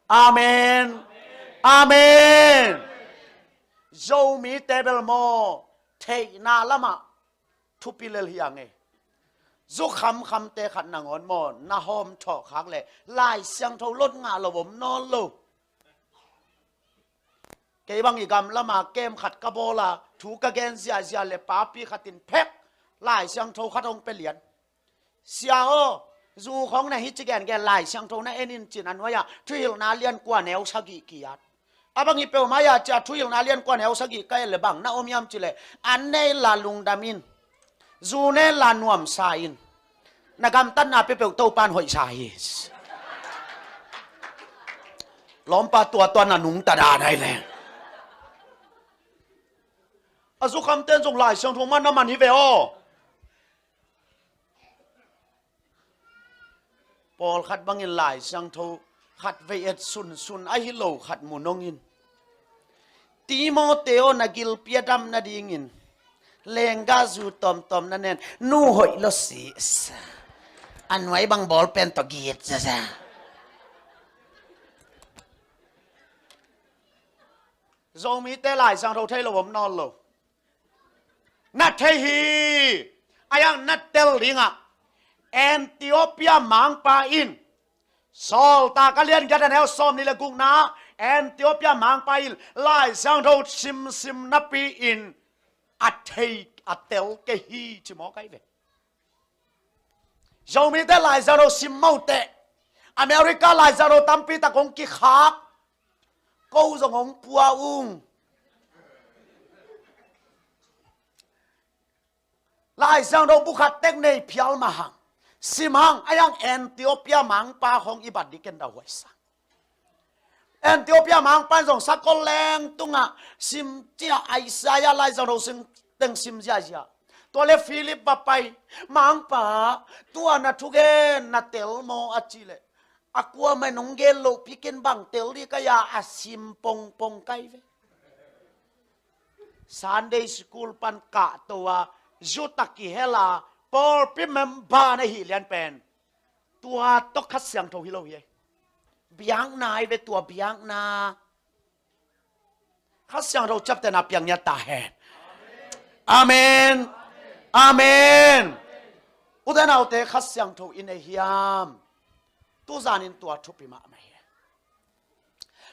amen amen dâu mi tebel mo thei na lama thu pilel hiang e zo kham te khat na ngon mo na hom tho khak le lai sang tho lot nga lo bom non lo cái bang igam lama kem khát cá bô la thu cá gen zia le papi khatin phek lai sang thâu khát ông pe lian sia o du khong na hit gen gen lai sang thâu na enin chin an waya thuil na lian kwa neu sagi kiat abang ipeu maya cha thuil na lian kwa neu sagi kai le bang na omiam chile an nei la lung damin zu ne la nuam sa in nagam tan na pe peu to pan hoi sa hi lom pa tua ton na nung ta da nai le azu kham ten zong lai sang thong man na man hi ve o pol khat bangin lai sang tho khat ve et sun ai hi lo khat munongin timoteo na gil piadam na dingin lenga zu tom na nen nu hoi lo si an wai bang bol pen to giet sa zo mi te lai sang tho thei lo bom non lo nát thế hi ayang nát tel ringa Ethiopia mang pa in sol ta ka lian gada neo som ni le gung na Ethiopia mang pa in lai sang tho sim na pi in athei atel ke hi chi mo kai ve zo mi te lai sang tho sim mau te America lai sang tho tam pi ta kong ki khak câu zong hong pua ung lai sang đâu bu khát tek nei phial ma hang sim hang ayang Ethiopia mang pa hong ibat diken da hoi sa Ethiopia mang pa jong sakol leng tunga sim tia Isaiah lai sang đâu sim teng sim ja to le Philip pa pai mang pa tua na thuge na tel mo achile aku menung gelo pikin bang teli kaya asim pong kai ve Sunday school pan ka towa jutaki hela por pimem ba na hi lian pen tua to khat siang tho hi lo ye biang nai ve tua biang na khat siang tho chap te na piang nya ta he amen amen udan autte khat siang tho in a hiam tu zanin tua thupi ma mai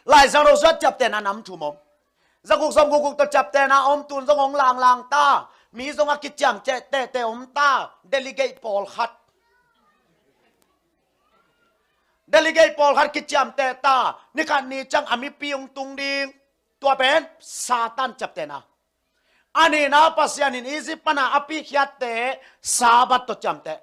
lai sang ro zat chap te na nam thu mom Zaguk som guguk to chap te na om tun zong lang ta mi zong a kicham che te om ta delegate Paul khat kicham te ta ni kan ni chang ami piung tung ding tua pen satan chap te na ani na pasian in Egypt pana api khiat te sabat to cham te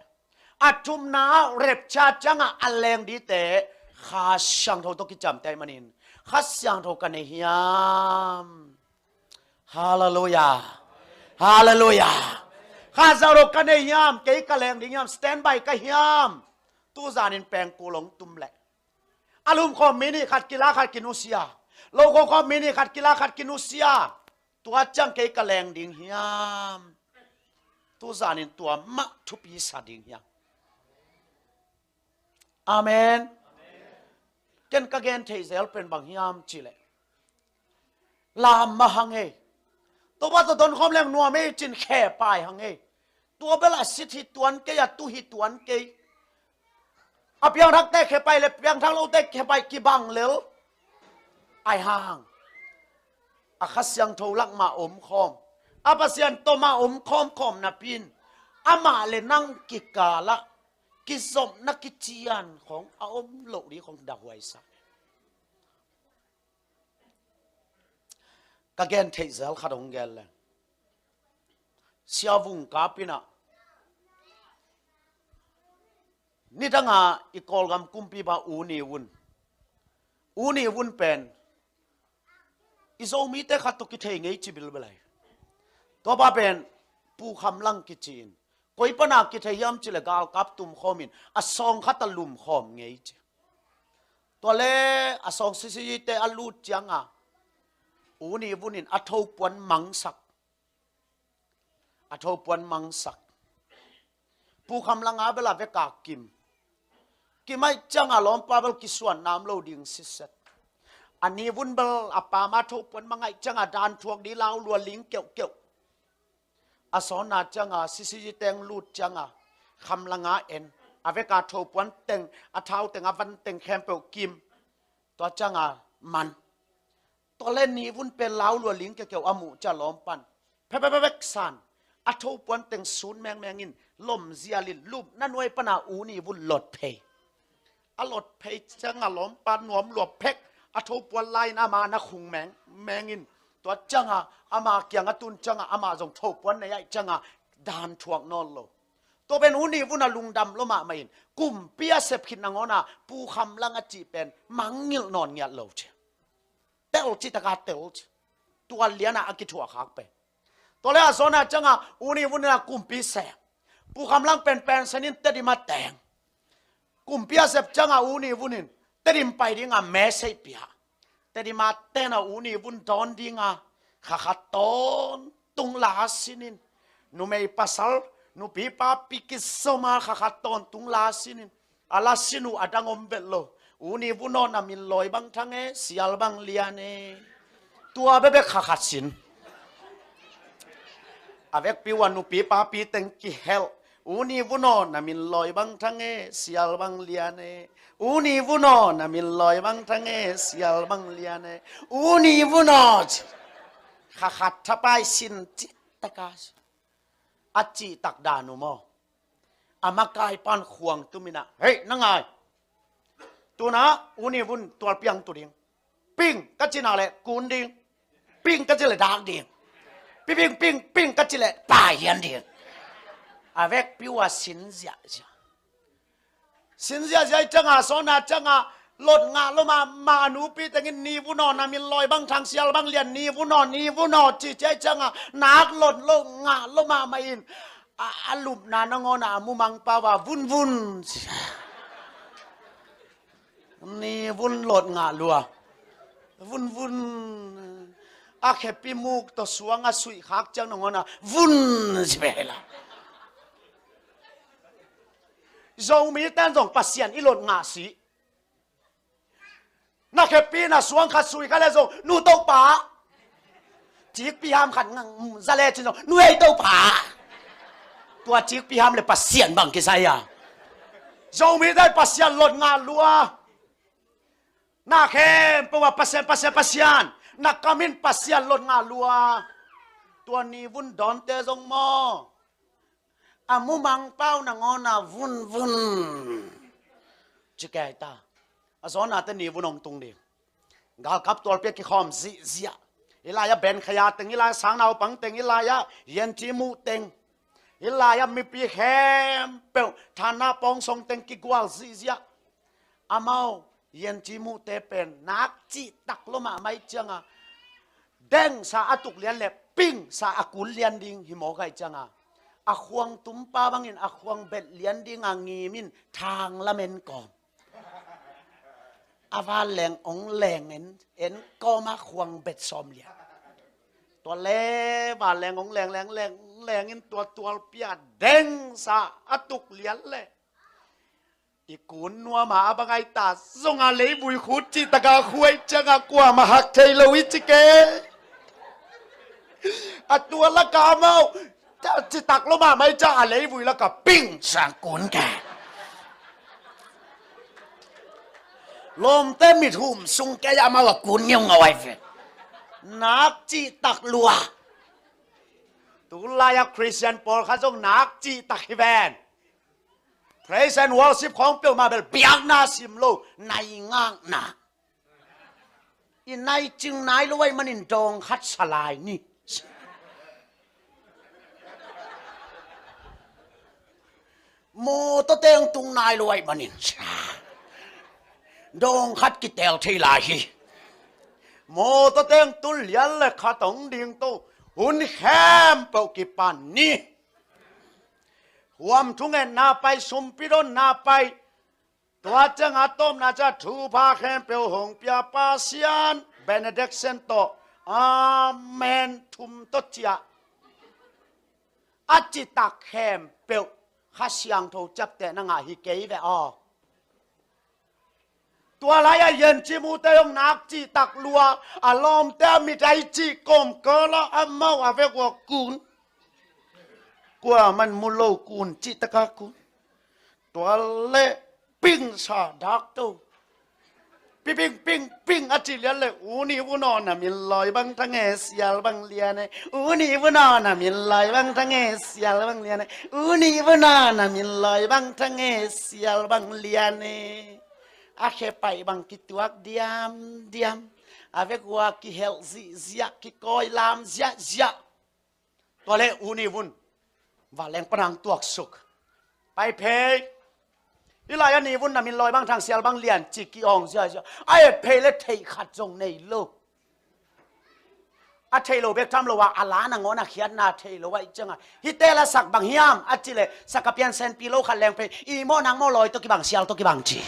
atum na rep cha changa aleng di te kha sang tho to kicham te manin khát sang thâu cái này hiam hallelujah hallelujah khát sang thâu cái này hiam cái leng đi hiam stand by cái hiam tu zanin peng kulong tum le alum ko mini khát kila khát kinusia logo ko mini khát kila khát kinusia tua chang cái leng ding hiam tu zanin tua ma thupi sa ding hiam amen ken ka gen thei zel pen bang hiam chile lam ma hang e to ba to don khom leng nuam me chin khe pai hang e tua bela sit hi tuan ke ya tu hi tuan ke a piang thak te khe pai le piang thak lo te khe pai ki bang lel ai hang a khasyang tho lak ma om khom a pasian to ma om khom na pin ama le nang ki kala ki som na ki chianของอาอมโลดีของดาวไวซ่ากะเกนเทเซลขัดองเกลเลยเสียวุงกาปินะนี่ตั้งอ่ะอีกอลกำกุมปีบาอูนีวุนเป็นอิโซมีเตขัดตุกิเทงไงจิบิลเบลัยตัวบ้าเป็นปูคำลังกิจีนก็อีปนักกิจยามจิเลกาลกับตุมข้อมินอสองขัดลุมข้อมไงจีตัวเล่อสองสิเตอลูดจังอ่ะอูนี่วุนินอทปวนมังสักผู้คำลังอาเบลาเวกากิมไม่จังอ่ะล้อมปาเบลกิส่วนน้ำโลดิ่งสิเซตอันนี้วุนเบลอปามาทปวนมังไงจังอ่ะดานทวงดีลาวลัวลิงเกี่ยวอาสอนาจังอ่ะสิเตงลูดจังอ่ะคำลังอาเอ็นอเวกาทปวนเต็งอาเท้าเต็งอาวันเต็งแคมเปลกิมตัวจังอ่ะมันตัวเล่นนี้วุ้นเป็นลาวลัวลิงเกี่ยวอามูจะล้อมปันเพ็กสันอาทูปวนเต็งศูนย์แมงอินลมเซียลินลูบนั่นไว้ปนาอูนี่วุ้นหลดเพย์หลดเพย์จังล้อมปันหนวมหลวบเพกอาทูปวนไล่นามานาคุงแมงอินตัวจังอามาเกียงตุนจังอามาจงทูปวนในไอจังดานทวงนอนโลตัวเป็นอูนี่วุ้นลุงดำลมาไม่อินกุมเปียเสพขินนางอนาปูคำลังอจีเป็นมังงิลนอนเงียโลเชเตลจิตกาเตลตัวเลียนะอากิทัวขักไปตัวเลี้ยโซน่าจังอูนี่วุ้นนะกุมปีเสพปูคำลังเป็นสนินเตดิมาแต่งกุมปีเสพจังอูนี่วุ้นเตดิมไปดิ้งแม่เสพยาเตดิมาแต่งอูนี่วุ้นดอนดิ้งขัดตอนตุงลาสินินนูไม่ปัสสาวนูปีป้าปีกิสมาขัดตอนตุงลาสินินอาลาสินูอดังอมเบลโลอูนี่วุ้นนอนมิลลอยบังทั้งเสียลบังเลียนตัวเบ๊ขัดสินอาเวกปีวันนูปีป้าปีเต็งกิเฮลอูนี่วุ้นนอนมิลลอยบังทั้งเสียลบังเลียนอูนี่วุ้นนอนมิลลอยบังทั้งเสียลบังเลียนอูนี่วุ้นนอนขัดทับไปสินจิตกาสอาจีตักดานุโมอามากายปันขวงตุมินะเฮ้ยนั่งไงตัวนะอูนี่วุ้นตัวเปียงตัวเดียงปิ้งก็จีน่าเลยกูนเดียงปิ้งก็จีเลยดางเดียงปิ้งก็จีเลยป่ายเฮียนเดียงอาเวกปิวสินเสียจังโซนาจังหลดงาลมาหนูปีแต่งินนีวุนอนมีลอยบางทางเสียลบางเลียนนีวุนอนจีใจจังนักหลดลงงาลมาไม่อินอาลุมนานงอนามุมังปาวาวุน วุ่นโหลดงาลัววุ่นอาแค่ปีมุกตัวสวงอาสุยคักจังนงนะวุ่นสิเปล่าจงมีแต่จงปัสยันอีโหลดงาสีนักแค่ปีน่ะสวงขัดสุยกันแล้วจงนู่ตกป่าจิกปีหามขัดงังซาเลจินจงนู่ไอ้ตกป่าตัวจิกปีหามเลยปัสยันบังกิสายาจงมีได้ปัสยันโหลดงาลัวนักแค่เพราะว่าปัสยันนักกามินปัสยันโหลดงาลัวตัวนี้วุ่นดอนเตจงมออามุมังเป้านางอนาวุ่นจิแกตาอาสอนาตนีวุ่นองตุงเดียกากับตัวเปียกขอมซีเซียอิลายะเบนขยาตึงอิลายสังนาวปังตึงอิลายะเย็นจิมูตึงอิลายะมีปีแคมเปลฐานะปองทรงตึงกิกวาลซีเซียอามาเย็นจิมูเตเป็นนักจิตักลมาไม่จังอ่ะเด้งสาอตุกเลียนเล็บปิ้งสาอกุลเลียนดิงหิโมไกจังอ่ะอาควงตุ้มป้าบังอินอาควงเบ็ดเลียนดิงอ่ะงีมินทางละเมนก่อนอาวาแหลงองแหลงเอ็นก็มาควงเบ็ดซอมเลียตัวเล่ว่าแหลงองแหลงเอ็นตัวเปียเด้งสาอตุกเลียนเลยอีกูนัวมาบังไอตาส่งอะไรบุยขุดจิตกาคุยจังกว่ามาหักเทลวิจิเกอตัวละกาเมาจิตักลงมาไม่จ้าอะไรบุยแล้วก็ปิ้งสังกุนแกลมเต็มมิถุมสุงแกยามาว่ากุนยังเอาไว้เฟนักจิตักลัวตุลายคริสเตียนปอลเขาส่งนักจิตักแวนPraise and worship ของเปียวมาเป็นเปียกนาสิมโลในง่างนาอินในจึงนายรวยมันอินดองคัดสลายนี่โมตเตงตุงนายรวยมันอินดองคัดกิเตลทีลาฮีโมตเตงตุลเลียนเลยขัดตงดิ่งโตหุ่นแคมเปียวกิปันนี่ความทุ่งเงินนาไปสุมพิรนนาไปตัวจังอาต้มนาจะถูพาแคมเปียวหงเปียปาเซียนเบเนดิกเซนโตอาเมนทุมตเจียอาจิตาแคมเปียวข้าเสียงโทจับแต่นางาฮิเกยเวอตัวอะไรเย็นจิมูเตยงนักจิตักลัวอารมณ์แต่มีใจจิกลมเกล้ออัมมาว่าเวกว่ากุนกว่ามันมุโลกุนจิตกากุนตัวเละปิ้งสาดักตัวปิ้งอาจิเลียนเลยอูนี่วุนอนน่ะมีลอยบังทั้งเอเซียบังเลียนอูนี่วุนอนน่ะมีลอยบังทั้งเอเซียบังเลียนอูนี่วุนอนน่ะมีลอยบังทั้งเอเซียบังเลียนอาเคไปบังกิตัวเดียมอาเวกว่ากิเฮลซียกิคอยลามเซียตัวเละอูนี่วุนว่าแรงปนังตัวสุกไปเพยอีลายนี่วุ่นน่ะมีลอยบางทางเสียบางเลียนจิกิองเสียไอ้เพยเลเทขัดจงในโลกอาเทโลเบกทำโลว่าอาลานังอนะเขียนนาเทโลว่าจังอ่ะฮิเตละสักบางฮิมอาจิเลสักเปียนเซนปิโลขัดแรงเพยอีโมนังโมลอยตกิบางเสียตกิบางจี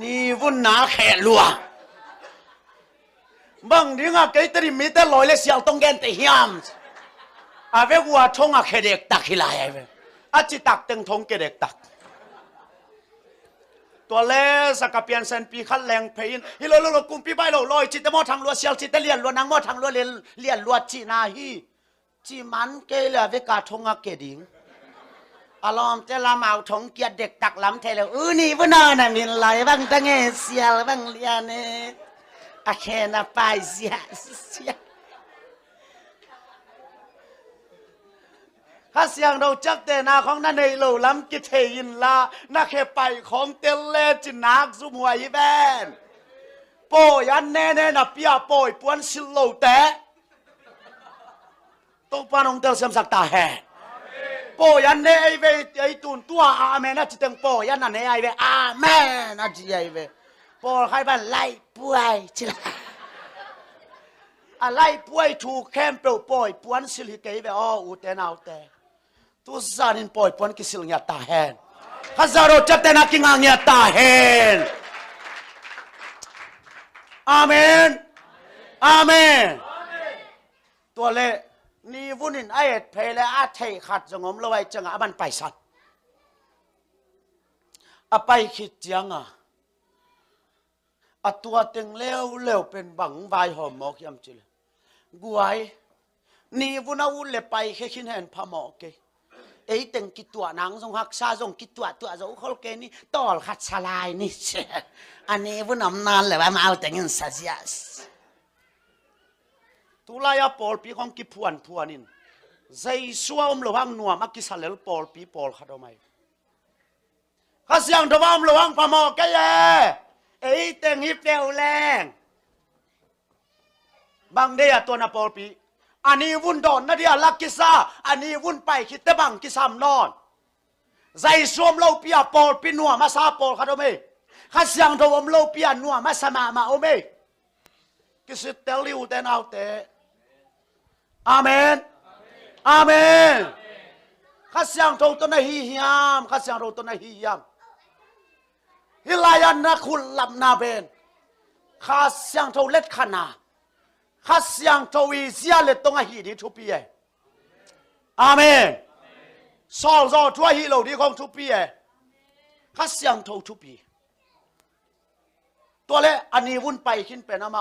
นี่วุ่นนาแค่ลัวบางทีอ่ะเกิดที่มีแต่ลอยเลยเสียต้องแกนแต่ยามอาเวกัวทงอ่ะแค่เด็กตักฮิลายเวอาจิตักตึงทงแค่เด็กตักตัวเล่สักเปียนเซนปีขัดแรงเพยินฮิโลโลกุมปีใบโลลอยจิตมอทางลัวเสียจิตเลียนลัวนางมอทางลัวเลียนลัวจีนาฮีจีมันเกลือเวกาทงอ่ะแค่ดิ่งอารมณ์จะละเมาทงเกียดเด็กตักล้ำเทเลนี่พนอน่ะมีลอยบางตั้งเสียบางเลียนอาแค่น่ะไปเสียข้าเสียงเราจับแต่นาของนั่นในโลล้ำกิเทยินละนักแค่ไปของเตลเลจินักสุมวยแบนโปยันแน่น่ะเปียโปยปวนสิโลแต่ต้องปานองเตลเสมสักตาแห่โปยันแน่ไอตุนตัวอาเมนะจิตงโปยันนั่นไอเวอาเมนะจิไอเวปอใครบ้านไล่ป่วยจิละอะไรป่วยถูกแคมเปล่าป่วยปวนสิลิเกยไปอ้ออูแต่นาวแต่ต tu zanin poi pon kisil nya ta hen hazaro chatena kinga nya ta hen amen amen ตัวเล่นี่วุ่นินไอเอ็ดเพลอาเทขัดจงอมละไว้จังอามันไปสัตอาไปคิดจังอาตัวเต็งเลี้ยวเป็นบังใบหอมหมอกยำจิลกวยนี่วุ่นเอาเล่ไปแค่ขินเห็นพะหมอกเกไอเต็งกิตัวนางทรงหักซาทรงกิตัวเจ้าเขาเกนี่ตอลขัดสลายนี่อันนี้วุ่นอำนานเลยว่ามาเอาแต่เงินสัจจะตุลายาปอลปีของกิพวนนินใจชัวระวังนัวมักกิสเลลปอลปีปอลขัดเอาไหมข้าเสียงระวังพะหมอกแกแย่ไอ้เต็งฮิปเปลแรงบางเดียตัวนาปอลปีอันนี้วุ่นดอนนาเดียลักกิซาอันนี้วุ่นไปคิดแต่บังกิสามนอนใจชัวเราปียปอลปีนัวมาซาปอลขัดเอาไหมข้าเสียงระวังเราปียนัวมาสมาเอาไหมกิสิเตลิวเตนเอาเตอาเมนอาเมนข้าเสียงตัวนั้นฮิยามข้าเสียงตัวนั้นฮิยามฮิลายันนักขุลลำนาเบนข้าเสียงตัวเล็ดขนาข้าเสียงตัววิเศษเล็ดตรงฮิดีทุปีเออาเมนสอลโซทัวฮิโลดีของทุปีเอข้าเสียงตัวทุปีตัวเล็อันนี้วุ่นไปขึ้นเป็นอะไร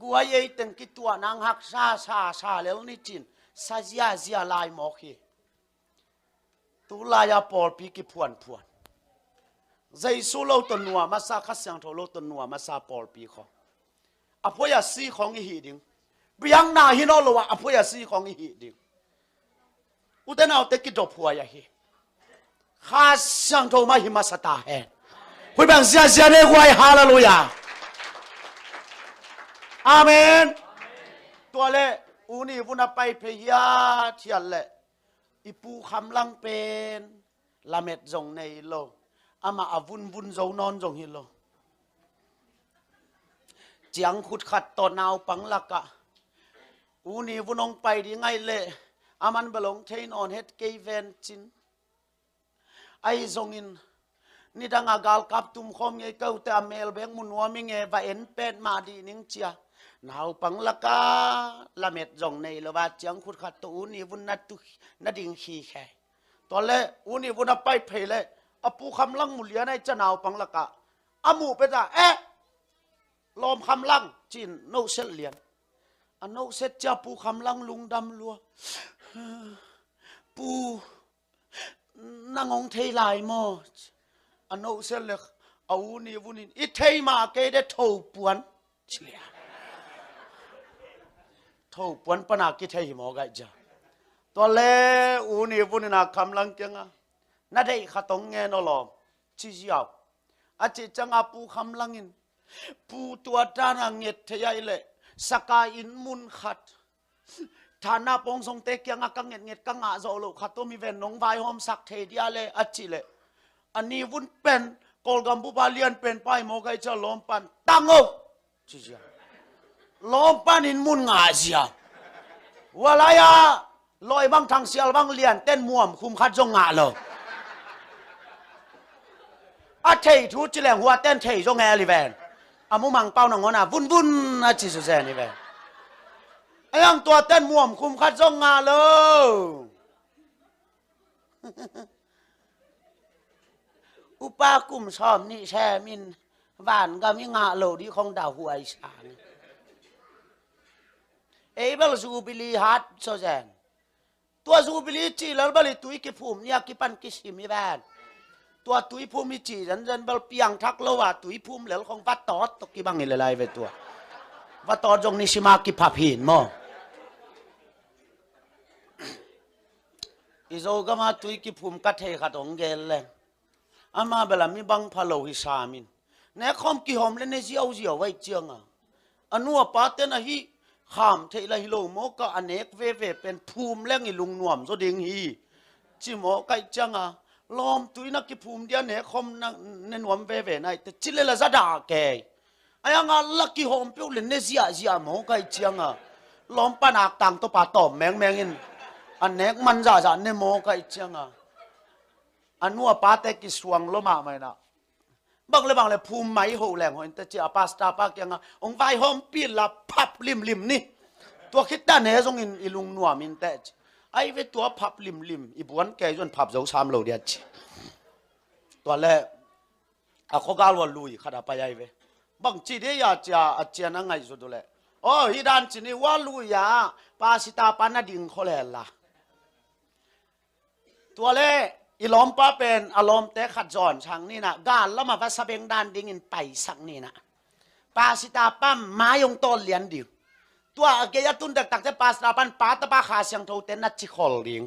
กูว่ายัยตึงกิตัวนางหักซาเลวนี่จินซาเจียลายหมอกฮีตุลายาปอลปีกิพวนใจสู้เราตัวนัวมาซาขัดเสียงโทเราตัวนัวมาซาปอลปีของอภัยสีของอีหีดิ่งเบียงนาฮิโนโลวะอภัยสีของอีหีดิ่งอุตนาเอาเตกิดพัวยาฮีขัดเสียงโทมาหิมาสตาเฮนคุยแบ่งเสียในหวยฮาเลลูยาอาเมนตัวเล่อุนี่วุนไปพยาเทียนเล่อีปูคำลังเป็นละเม็ดจงในโลอามาอวุนจงนอนจงฮิโลเจียงขุดขัดตอนาวปังลักะอุนี่วุนองไปดีไงเล่อามันบลงเทนออนเฮดเกเวนจินไอจงอินนี่ดังอากาลกับตุมคมไงเก้าแต่เมลเบงมุนวัวมิงเงว่าเอ็นเป็นมาดีนิงเจียนาวปังลักะละเม็ดจงในละว่าเจียงขุดขัดตัวนี่วุนนัดตุนัดดิ่งขี้แค่ตอนเล่อุนี่วุนไปเพลอปูคำลังมุเลียในจะนาวปังลักะอามูเป็นอะลมคำลังจีนโนเซเลียนอันโนเซจะปูคำลังลุงดำลัวปูนางองเทลายมออันโนเซเล็กเอานี่วุนินอิเทมาเกเดทอปวนเชียทอปวนปนากิเทหิมอไกจ้าตัวเล่อุนี่วุนินาคำลังจังน่าได้ขัดตรงเงินอลอมชี้ยาวอาจจะจังอาปูคำลังอินปูตัวดานังเงตเทียเลยสกายอินมุนขัดฐานะปงทรงเตกยังกังเงตกังอาโซโลขัดตัวมีเวนนงไวหอมสักเทียเลยอาจิเลยอันนี้วุ้นเป็นกอลกัมพูบาเลียนเป็นไปโมไกจะล้อมปันตั้งโอชี้ยาวล้อมปันอินมุนงาเสียวะลายาลอยบางทางเสียบางเลียนเต้นม่วมคุมขัดจงงาเลยอาเทยทูจิเลงหัวเต้นเทยจงแงลิเวนอามุมังเป้าหนังหัวหน้าวุ่นอาจิสุเซนิเวนไอ้ยังตัวเต้นม่วมคุมขัดจงงาเลยอุปากุมชอมนี่แช่มินหวานก็มีงาโลดีของดาวหัวไอชางเอ้เบลซูบิลีฮัดโซเซนตัวซูบิลีจีแล้วบลิตุยกิภูมิเนี่ยกิปันกิชิมิแวนตัวตุยภูมิจีจันเบลเปียงทักโลว่าตุยภูมิเหลวของวัดตอดตกกี่บังนี่เลยเวตัววัดตอดจงนิชิมากิภาพินโมอิโซก็มาตุยกิภูมิกัดเทขัดองเกลเลยอามาเบลามีบังพะโลหิสามินเนี่ยคอมกิหอมเล่นในเจียวไว้เจียงอันนัวปาเตนะฮีขามเทละฮิโลโมก็อเนกเวเป็นภูมิเล่งอีลุงนวมโซดิงฮีจิโมไกจังล้อมตุยนักกิภูมิเดียเนี่ยคมนักเนนวมเวในแต่จิเลละซาดาแกไอ้ยังลักกิหอมเปียวเล่นในเจียโมไกจังล้อมปนักต่างตัวป่าต่อมแมงอิน อันเน็กมันจะเนโมกันจังอ่ะอันนัวป้าเตกิสวงลมาไหมนะบางเลยภูมิไม่หูแหลงหัวแต่เจ้าปาสตาปากยังอ่ะองไฟหอมปีละพับริมนี่ตัวคิดด้านไหนทรงอิลุงนัวมินเตจไอ้เวตัวพับริมอีบวนแกจนพับเจ้าสามโลเดียดตัวแรกอะเขากาลวันลุยขนาดไปไอ้เวบางจีเดียจะอาจารย์นั่งไงสุดเลยโอ้ฮิดานจีนี่ว่าลุยยาปาสิตาปานาดิ่งเขาเลยล่ะตัวเล่อีล้อมป้าเป็นอารมณ์แต่ขัดจอนช่างนี่นะกาลแล้วมาว่าสเปงดานดิ่งไปสักนี่นะปาสิตาปั้มมายงต้นเลียนดิ่งตัวเกียตุนเด็กตักจะปาสิตาปั้นป้าตะป้าขาเสียงโทเต้นนัดจิคอลดิ่ง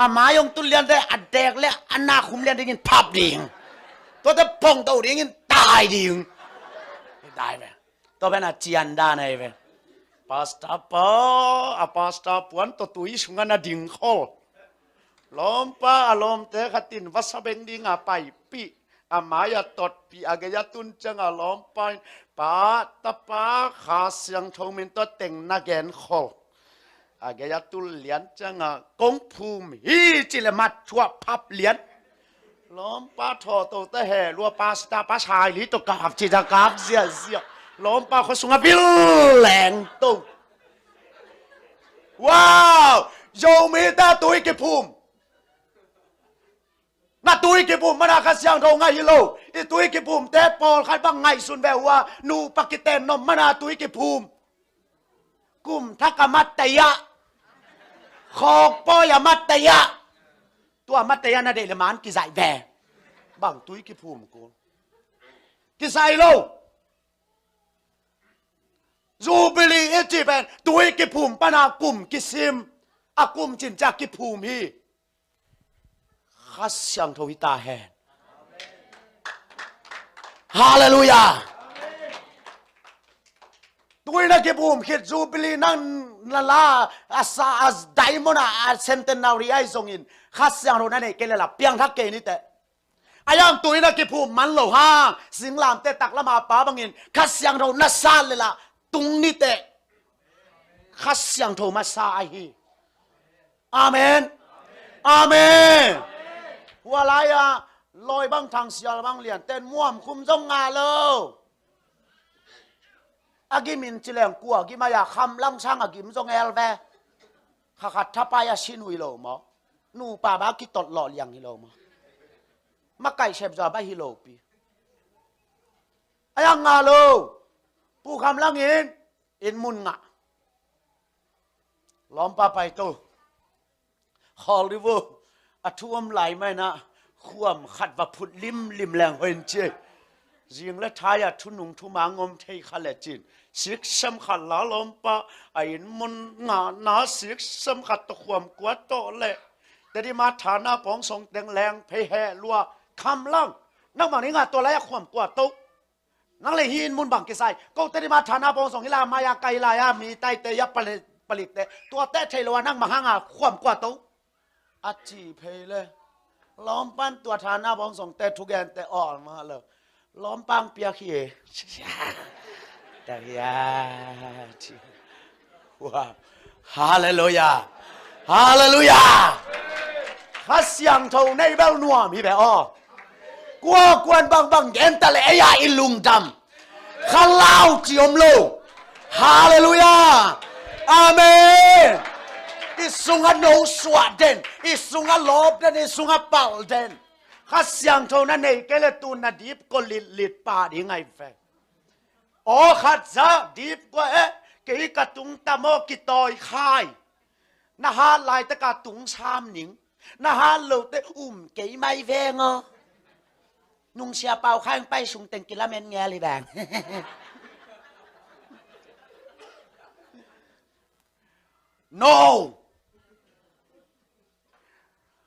อามายงตุนเลียนได้อัดแดกและอันนาคุมเลียนดิ่งพับดิ่งตัวจะพงตัวดิ่งตายดิ่งได้ไหมตัวเป็นอาเจียนได้ไหมเว้ยpasta puan to tui sunga na ding khol lompa alom te khatin wasabeng dinga pai pi amaya tot pi agaya tun changa lompa pa tapa kha siang thomin to teng na gen khol agaya tul lian changa kong phum hi chile mat chua phap lian lompa tho to te he lua pasta pa sai li to kap chi da kap ziaล้อมป้าเขาสุงบิลแหลงตุ้งว้าวโยมีตาตุยกิภูมิน่าตุยกิภูมิมันอาคาเสียงเราไงฮิโลอีตุยกิภูมิแต่ปอลใครบ้างไงสุนแบบว่านูปากิเตนนมมันอาตุยกิภูมิกุมทักมัตตยะขอกปอยมัตตยะตัวมัตตยะน่าเดลมันกิไซแบบังตุยกิภูมิกูกิไซโลจูบิลีเอจิเป็นตัวกิภูมิปนากุมกิซิมอากุมจินจากกิภูมิฮีข้าเสียงทวิตาแหนฮาเลลูยาตัวนักกิภูมิคิดจูบิลีนั่งลาอาซาอัสไดมอนาเซนเตนารีไอซงอินข้าเสียงเรานั่นเองเกลล่ะเพียงทักเกนี่แต่อายังตัวนักกิภูมิมันโลหะสิงลามเตตักละมาป้าบังอินข้าเสียงเรานัสซาเลยล่ะตรงนี้แต่ข้าเสียงโทมาซาฮีอาเมนอาเมนว่าไรอะลอยบังทางเสียบังเลียนเต้นม่วมคุมจงงาเลยอากิมินจิเลงกัวกิมายาคำลังช่างอากิมจงเอลเวข้าขัดทับไปอาชินุยโลมอนูป่าบ้ากิตดหล่อเลี้ยงฮิโลมอมาไก่เชฟจอบ้าฮิโลปีอายังงาโลผู้คำลังอินมุนงะล้อมป้าไปตัวฮอลลีวูดอัท่วมไหลไหมนะข่วมขัดว่าพุดลิมแรงเห็นเจยิงและท้ายทุนุงทุมางมเทยขัดและจินสิกสำคัญละล้อมป้าอินมุนงะนาสิกสำคัญตะข่วมกวาดโตเละแต่ที่มาฐานะปองทรงแดงแรงเพแห่ลัวคำลังนักบางนี้งะตัวแรกข่วมกวาดโตนั่งเลยหินมุนบังกิไซก็เตดิมาฐานะปองสองฮิลามายาไกลายามีไตเตยผลิตเตตัวเตเทลวานั่งมาห้างความกว่าโตอาจีเพเลยล้อมปั้นตัวฐานะปองสองเตทุกแกนเตอ่อนมาเลยล้อมปังเปียขี้แต่ยาจีว้าวฮาเลลูยาฮาเลลูยาข้าเสียงเท่าในเบลนัวมีแบบอ๋อกลัวกวนบางเย็นแต่เลยยาอิลุงดำข้าเล่าจิอมโลฮาเลลูยาอาเมนอิสุงะโนสวดเดนอิสุงะลบเดนอิสุงะเป่าเดนข้าเสียงเท่านั้นเองเกลตูนดีบก็ลิดป่าดีไงแฟโอ้ข้าจะดีบก็เกยกระตุงตะโมกิตอยคายนะฮะลายตะกะตุงชามหนิงนะฮะโลเตเกยไม่แวงอ๋อนุ่งเสียเป่าข้างไปสุงเต็งกิลาเมนแงเลยแดง no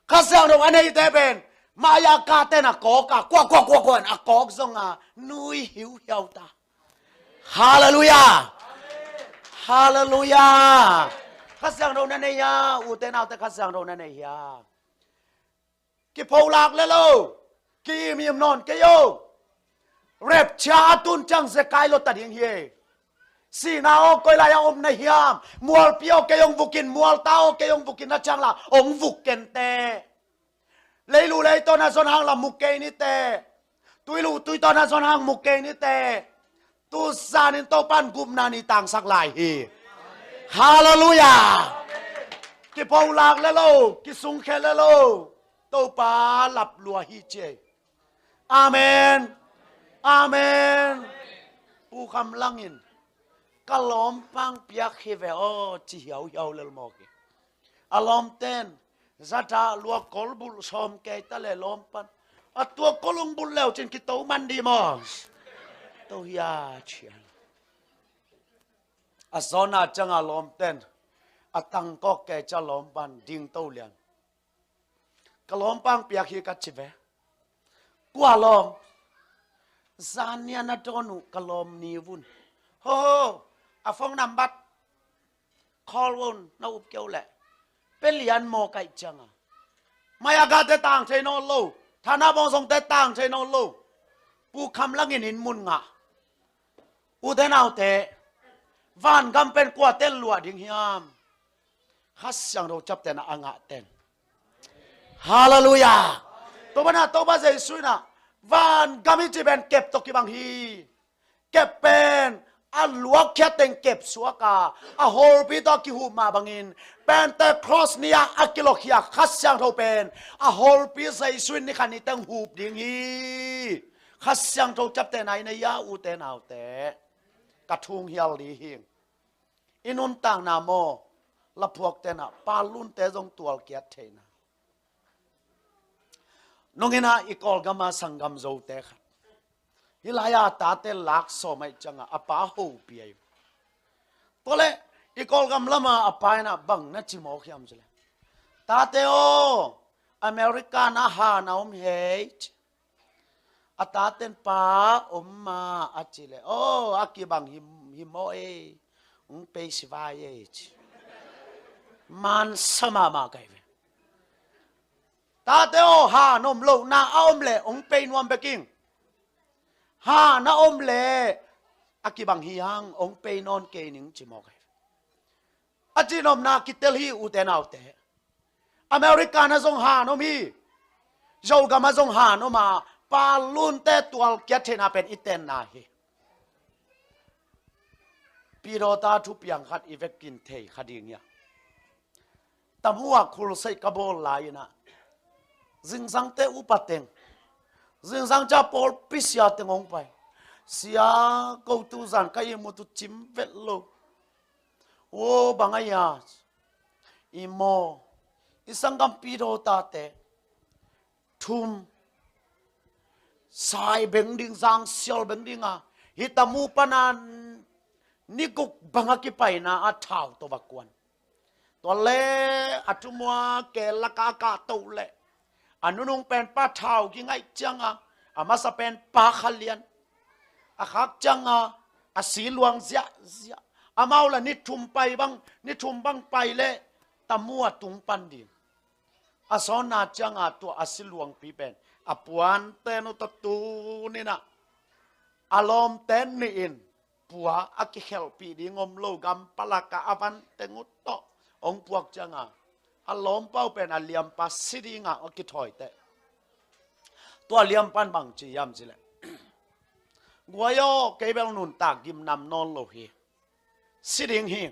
ข้าเสียงตรงอันนี้แต่เป็นมายากาเตนะกอกากวอ่ะกอกซงอ่ะนุยหิวเหี่ยวตาฮาเลลูยาฮาเลลูยาข้าเสียงตรงนั้นเนี่ยอุเตนาแต่ข้าเสียงตรงนั้นเนี่ยกิพอลากเลยโลกีมีมนอนเกโยเร็บชาตุนจังเสกายโลตัดยังเฮ si nao koi la om na hiam mual pio ke yong vukin mual tao ke yong vukin na chang la ong vuken te leilu lei to na zon hang la muke ni te tuilu tui to na zon hang muke ni te tu sanin to pan gum na ni tang sak lai hi hallelujah ki pau lak le lo ki sung khe le lo to pa lap lua hi che amen amen pu kham langin kalom pang piak hi ve o chi hiao hiao le mo ki alom ten zata lua kolbul som ke ta le lom pan a tua kolung bul leo chen ki to man di mo to ya chian a zona changa lom ten a tang ko ke cha lom pan ding to lian kalom pang piak hi ka chi ve kwa lom zania na tonu kalom ni vun ho a phong nam bat call won na up kêu lẹเป็นเหรียญโมไก่จังอ่ะไม่อากาศแต่ต่างใช่นอนโลฐานะบองทรงแต่ต่างใช่นอนโลปูคำลังหินมุนงะอูเทนเอาเตวานกำเป็นกว่าเต้นลัวดิ่งหิมฮัสยังเราจับแต่นะอ่างะเต้นฮาเลลูยาตัวบ้านตัวบ้านเจสุยนะวานกำมิจิเป็นเก็บตกกี่บางฮีเก็บเป็นอันลวกแค่เต็งเก็บสัวกาอโฮลปีตอกิหูมาบังอินเป็นแต่ครอสเนียอักิโลเคียคัสยังเราเป็นอโฮลปีใส่สวินนี่คันนี้เต็งหูบดิ่งฮีคัสยังเราจับแต่ไหนในยาอูเตนเอาแต่กระทุงเฮียลีหิงอินุนต่างนาโมละพวกเตนะปาลุนเตจงตัวเกียรติเทนะนงเงินะอีกอลกามาสังกมโจเตขัดฮิลายาตาเตลักโซไม่จังอาปาหูเปียตัวเล่อีกอลกำละมาอาปายนะบังนะจิโมขิมจุเลตาเตโออเมริกานะฮานาอมเฮจอาตาเตนปาอมมาอาจิเลโออากิบังฮิโมเอเปสิวายจมันสมามาไกเวตาเตโอฮานมโลนาอมเลองเปนวมเบกิงฮานาอมเลอากิบังฮิฮังองเปนอนเกนิงจิโมไกอาจินอมนาคิเตลฮีอูเตนเอาเตอเมริกานะซงฮานอมีโจกามาซงฮานอมาปาลุนเตตัวเกียเทนาเป็นอิเตนนาฮีปีโรตาทุบยังขัดอีเวกินเทขัดอย่างเงี้ยตะมัวคุลใส่กระโบลลายนะจึงสังเตอุปเตงจึงสังจะปอลปิเสียเตงองไปเสียกูตุจันก็ยังมุตุจิมเวลโลโอ้บางอย่างอีโมอีสังกัมปีโรตาเตทุมสายเบงดิงสังเสียวเบงดิงอ่ะฮิตามูปนันนี่กุกบังกิไปนะอาเท้าตัวบักวนตัวเล่อัตุมัวเกลกากาตัวเล่อันนู้นเป็นป้าเท้ากิไงจังอ่ะอามาสเป็นป้าขเลียนอาคักจังอ่ะอาสีหลวงเสียอาเมาละนิทุมไปบ้างนิทุมบ้างไปเล่ตะมัวตุงปันดิอาสอนาจังอ่ะตัวอาสีหลวงปีเป็นอาปวนเตนุตตูนี่นะอารมณ์เต้นนี่อินปัวอากิเขลปีดีงมโลกัมปลากาอวันเตงุตโตองพวกจังอ่ะอารมณ์เป้าเป็นอาเลียมปัสสิดีงะอากิถอยเตตัวเลียมปันบังจียามจิเลกัวยอเกเบลนุนตากยิมนำนอนโลฮีสิดิงฮี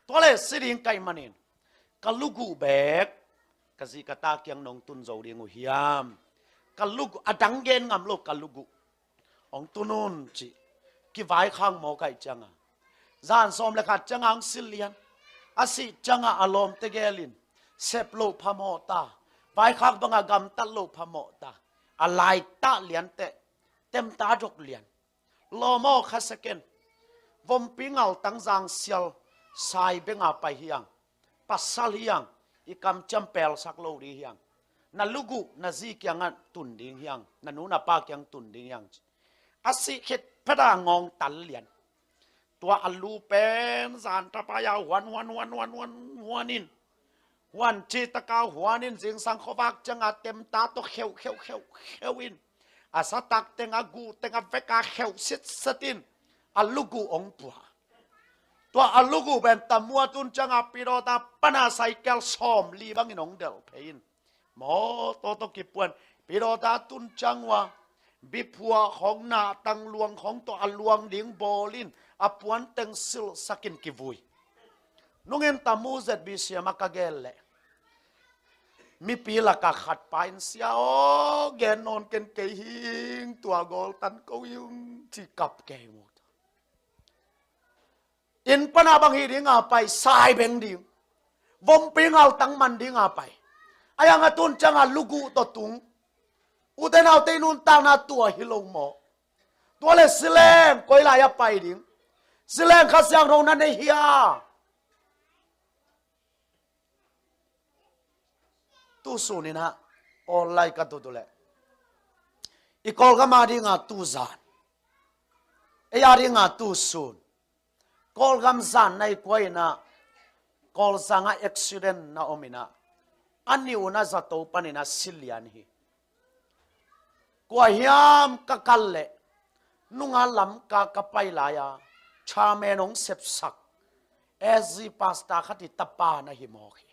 ตัวเล่สิดิงไกมันนินกัลูกูแบกกสิกตาเกียงนงตุนโจดิงอุฮิยามกัลูกูอดังเกนงามโลกัลูกูองตุนุนจีกิไว้ข้างหมอไก่จังอ่ะจานสมเลขาจังอังสิเลียนอาศิจังอ่ะอารมณ์เตเกลินเซปโลพามอตาไว้ข้างบังกำตัลโลพามอตาอะไรตาเลียนเต็มตาจกเลียนโลโมคัสเกนวมปิงเอาตั้งจางเซียวสายเบงอาไปเฮียงปัสสัลเฮียงอีกำจำเปลสักโลดีเฮียงนั่นลูกุนั่นซีเกียงตุนดิงเฮียงนั่นนูน่ะปาเกียงตุนดิงเฮียงอาศิเข็ดพระดางองตันเลียนตัวอัลลูเป็นสารตะปายาวันนินวันจีตะกาหัวนินสิงสังขวักจังอาเต็มตาตัวเขียวอินอาสตักเต็งอากูเต็งอาเวกาเขียวสิสตินอัลลูกูองปัว ตัวอัลลูกูเป็นตะมัวตุนจังอาปิโรตาปนาไซเคิลซอมลีบังอินองเดลเพยินหมอโตโตกิปวนปิโรตาตุนจังวะบิพัวของนาตังลวงของตัวอัลลวงดิงโบลินอปวนเต็งซิลสกินกิวุยนุ่งเอ็นตามูเซดบิเซียมากาเกลเลมีปีละกะขัดไปเสียโอแกนอนเกนเกหิงตัวโกลตันก็ยุงที่กับแกหมดอินปนาบางฮีดิ้งอาไปสายเบงดิ้งวมปิงเอาตั้งมันดิ้งอาไปอายังตุนจังอาลูกูตตุงอุเทนเอาเตนุนตางนาตัวฮิโลโมตัวเลสิเลงก้อยลายไปดิ้งสิเลงข้าเสียงเรานั้นในเฮียตู้สูนี่นะออนไลน์กันตัวเลยอีกอลก็มาดิ้งอาตู้จานเอียดิ้งอาตู้สูนกอลกำสันในกวยนะกอลสังอาอุบิเหตุนะอมินะอันนี้อุณาจะตัวปันนะสิลยานี่กวยยามกักกัลเล่นุ่งอาลำกากไปลายาชาเมนงเสพสักเอซีพาสตาขัดตปานะฮิโมกี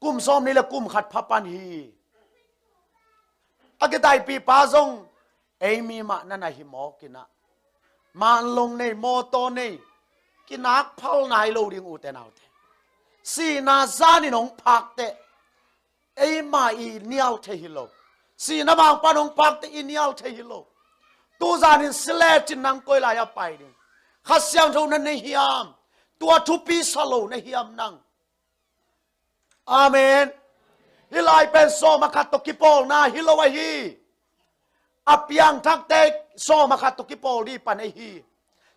กุมส้มนี่แหละกุมขัดพับปันฮีอากิตายปีปาซงเอมีมานั่นนะฮิโมกินะมาลงในโมโตนี่กินักเผาไหนโลดิงอุเตนเอาเตสีนาซานินงพักเตเอมาอีเนียลเทฮิโลสีนาบางปานงพักเตอีเนียลเทฮิโลตูซานินสเลจินังกอยลายไปดิขัดเสียงเท่านั้นในฮิยามตัวทุปีสโลในฮิยามนังอาเมนฮิลายเป็นโซมาคัตโตกิโปลนาฮิโลวะฮีอับยังทักเตกโซมาคัตโตกิโปลดีปันไอฮี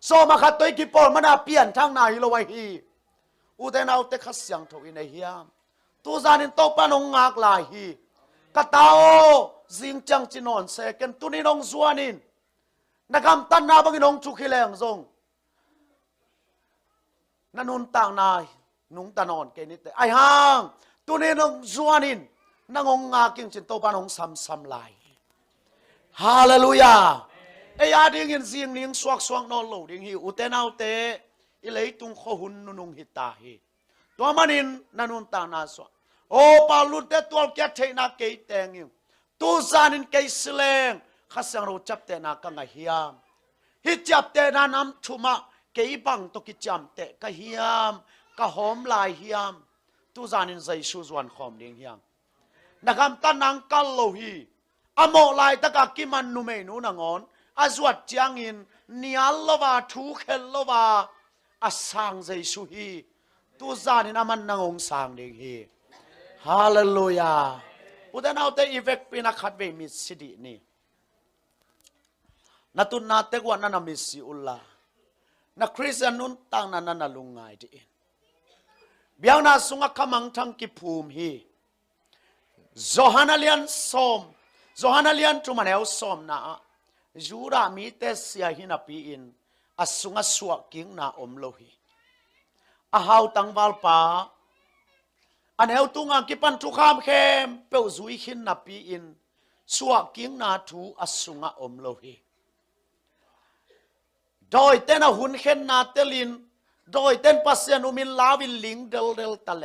โซมาคัตโตกิโปลมันอาเปียนทั้งนาฮิโลวะฮีอุเทนเอาเตขัดเสียงเท่าอินไอฮิยามตูซานินโตปานงงากลายฮีกะตาโอซิงจังจินอนเซกันตุนินงซวานินนักำตันนาบังอินงชุกิเลงซงนันุนต่างนายนุงตานอนเกนิเตไอฮังตุนินงซวานินนังงงากิงจินโตปานงซัมซัมไลฮาเลลูยาไอ้ยาดิ้งยินเสียงนิ่งสวกสวกนอนโลดิ้งฮิอุเตนเอาเตอิเลยตุงขหุนนุงฮิตาฮิตัวมันนินนันุนต่างนาสวโอปาลุนเตตัวแกเทนาเกยแตงยิตูซานินเกยสเลงข้าสังเราจับเตนากังฮิยามฮิจับเตนานำทุมาเกยบังตกิจามเตกฮิยามกะหอมลายฮิยามตูซานินใจชูจวนขอมดิ้งฮิยามนักำตันนังกัลโลฮีอโมลายตะกะกิมันนุเมนูนังอนอาจวัดจังอินนิอัลลวาทูเคลลวาอาสังใจชูฮีตูซานินอามันนังองสังดิ้งฮีฮาเลลูยาอุดนเอาแต่อีเวกปีนักขัดเวมิสิดีนี่นัตุนนาเตกวันนันมิสิอุลลานักคริสเตียนนุนตั้งนันนัลุงไงดีเองเบียงนาสุงะขมังทังกิภูมิฮีโจฮานาเลียนสมโจฮานาเลียนทุมันเอลสมนะจูรามีเตสยาหินาปีอินอสุงะสวกิงนาอมโลฮีอาฮาวตังวาลปาอันเอลตุงอังกิปันทุกขามเข้มเปวจุยหินนาปีอินสวกิงนาทูอสุงะอมโลฮีโดยเต้นหุ่นเข็นนาเตลินโดยเต้นปัสยานุมินลาวินลิงเดลเดลตะเล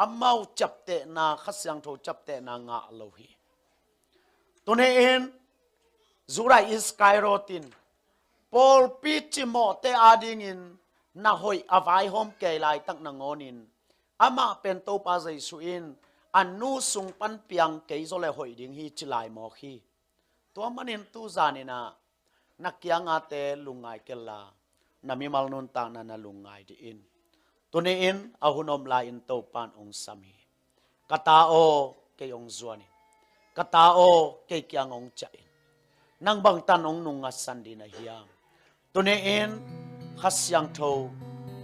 อามาจับเตนาขัดเสียงโทจับเตนางะโลฮีตัวนี้เองจูราอิสไกโรตินปอลปิจิโมเตอาดิงินนาหอยอภัยหอมเกลายตักนางอนินอามาเป็นตัวปาใจสุอินอันนูสุงปันเปียงเกยโซเลหอยดิงฮีจิลายมอคีตัวมันอินตูจานินะนักยังอาเตลุงไงเกลานามิมัลนุนตางนันลุงไงดีอินตัวนี้อินอาหุนอมลาอินโตปานองสามีกตาโอเกยองจวนิกตาโอเกยยังองใจนังบังตันองนุงอัสันดีนะฮิยามตัวนี้อินขัดยังโท